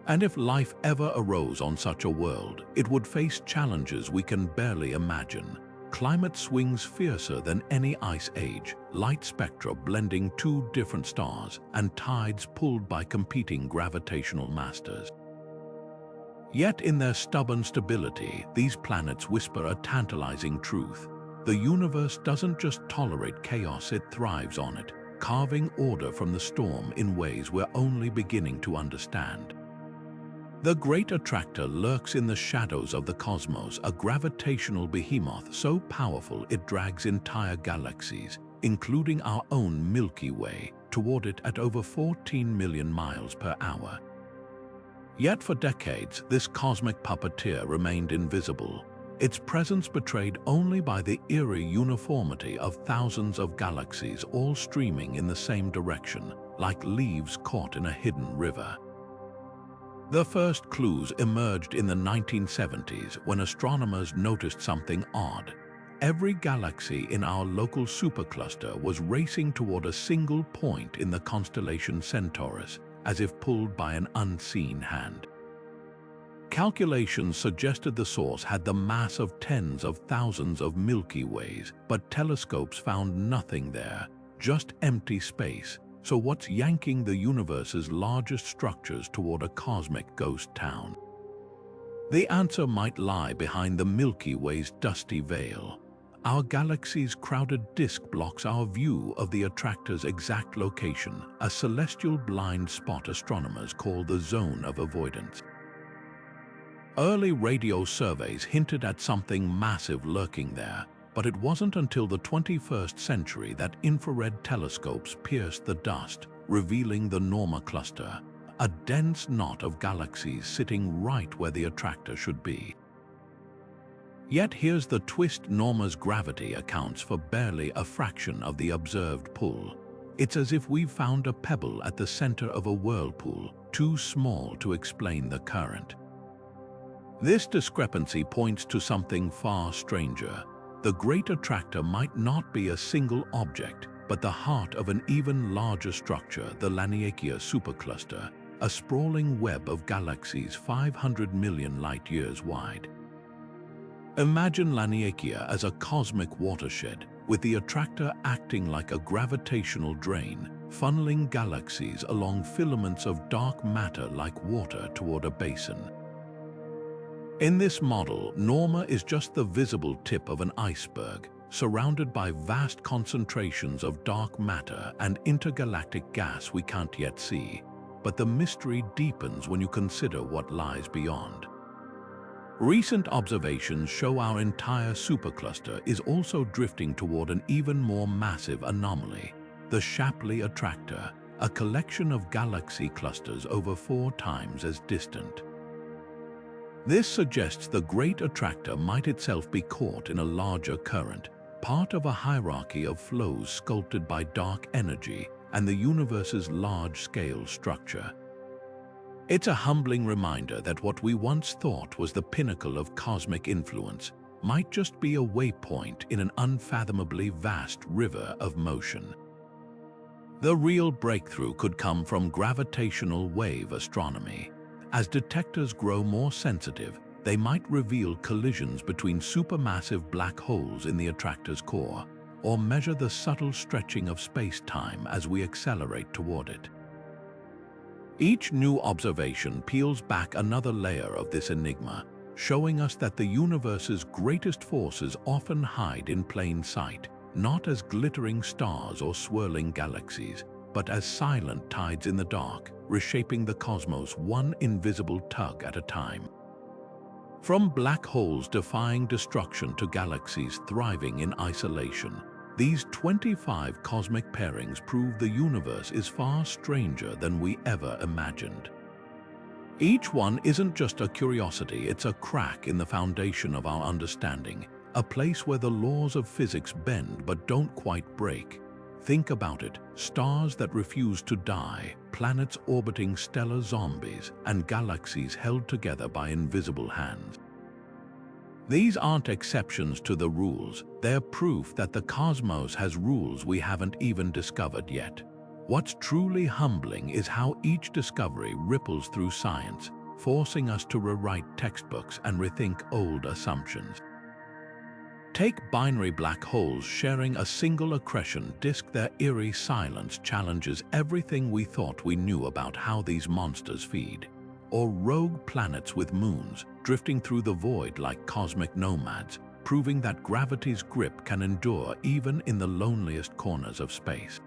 And if life ever arose on such a world, it would face challenges we can barely imagine. Climate swings fiercer than any ice age, light spectra blending two different stars, and tides pulled by competing gravitational masters. Yet in their stubborn stability, these planets whisper a tantalizing truth. The universe doesn't just tolerate chaos, it thrives on it, carving order from the storm in ways we're only beginning to understand. The Great Attractor lurks in the shadows of the cosmos, a gravitational behemoth so powerful it drags entire galaxies, including our own Milky Way, toward it at over 14 million miles per hour. Yet for decades, this cosmic puppeteer remained invisible, its presence betrayed only by the eerie uniformity of thousands of galaxies all streaming in the same direction, like leaves caught in a hidden river. The first clues emerged in the 1970s when astronomers noticed something odd. Every galaxy in our local supercluster was racing toward a single point in the constellation Centaurus, as if pulled by an unseen hand. Calculations suggested the source had the mass of tens of thousands of Milky Ways, but telescopes found nothing there, just empty space. So what's yanking the universe's largest structures toward a cosmic ghost town? The answer might lie behind the Milky Way's dusty veil. Our galaxy's crowded disk blocks our view of the attractor's exact location, a celestial blind spot astronomers call the zone of avoidance. Early radio surveys hinted at something massive lurking there, but it wasn't until the 21st century that infrared telescopes pierced the dust, revealing the Norma cluster, a dense knot of galaxies sitting right where the attractor should be. Yet here's the twist: Norma's gravity accounts for barely a fraction of the observed pull. It's as if we've found a pebble at the center of a whirlpool, too small to explain the current. This discrepancy points to something far stranger. The Great Attractor might not be a single object, but the heart of an even larger structure, the Laniakea supercluster, a sprawling web of galaxies 500 million light-years wide. Imagine Laniakea as a cosmic watershed, with the attractor acting like a gravitational drain, funneling galaxies along filaments of dark matter like water toward a basin. In this model, Norma is just the visible tip of an iceberg, surrounded by vast concentrations of dark matter and intergalactic gas we can't yet see. But the mystery deepens when you consider what lies beyond. Recent observations show our entire supercluster is also drifting toward an even more massive anomaly, the Shapley Attractor, a collection of galaxy clusters over 4 times as distant. This suggests the Great Attractor might itself be caught in a larger current, part of a hierarchy of flows sculpted by dark energy and the universe's large-scale structure. It's a humbling reminder that what we once thought was the pinnacle of cosmic influence might just be a waypoint in an unfathomably vast river of motion. The real breakthrough could come from gravitational wave astronomy. As detectors grow more sensitive, they might reveal collisions between supermassive black holes in the attractor's core, or measure the subtle stretching of space-time as we accelerate toward it. Each new observation peels back another layer of this enigma, showing us that the universe's greatest forces often hide in plain sight, not as glittering stars or swirling galaxies, but as silent tides in the dark, reshaping the cosmos one invisible tug at a time. From black holes defying destruction to galaxies thriving in isolation, these 25 cosmic pairings prove the universe is far stranger than we ever imagined. Each one isn't just a curiosity, it's a crack in the foundation of our understanding, a place where the laws of physics bend but don't quite break. Think about it: stars that refuse to die, planets orbiting stellar zombies, and galaxies held together by invisible hands. These aren't exceptions to the rules, they're proof that the cosmos has rules we haven't even discovered yet. What's truly humbling is how each discovery ripples through science, forcing us to rewrite textbooks and rethink old assumptions. Take binary black holes sharing a single accretion disk. Their eerie silence challenges everything we thought we knew about how these monsters feed. Or rogue planets with moons, drifting through the void like cosmic nomads, proving that gravity's grip can endure even in the loneliest corners of space.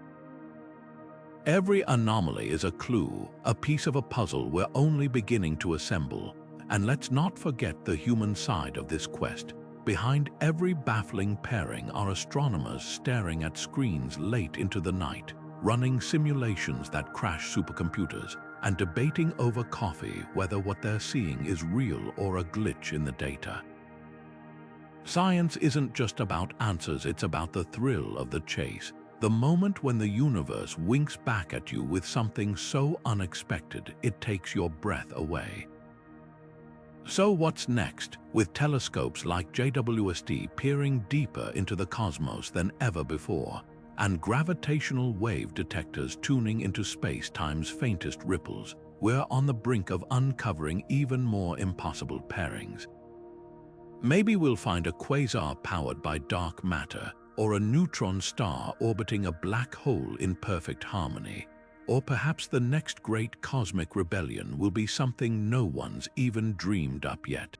Every anomaly is a clue, a piece of a puzzle we're only beginning to assemble. And let's not forget the human side of this quest. Behind every baffling pairing are astronomers staring at screens late into the night, running simulations that crash supercomputers, and debating over coffee whether what they're seeing is real or a glitch in the data. Science isn't just about answers, it's about the thrill of the chase, the moment when the universe winks back at you with something so unexpected it takes your breath away. So what's next, with telescopes like JWST peering deeper into the cosmos than ever before, and gravitational wave detectors tuning into space-time's faintest ripples, we're on the brink of uncovering even more impossible pairings. Maybe we'll find a quasar powered by dark matter, or a neutron star orbiting a black hole in perfect harmony. Or perhaps the next great cosmic rebellion will be something no one's even dreamed up yet.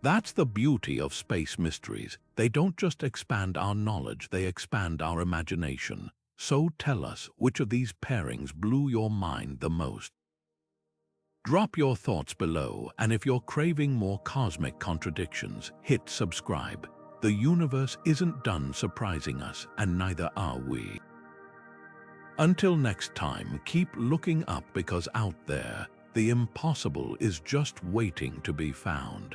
That's the beauty of space mysteries. They don't just expand our knowledge, they expand our imagination. So tell us, which of these pairings blew your mind the most? Drop your thoughts below, and if you're craving more cosmic contradictions, hit subscribe. The universe isn't done surprising us, and neither are we. Until next time, keep looking up, because out there, the impossible is just waiting to be found.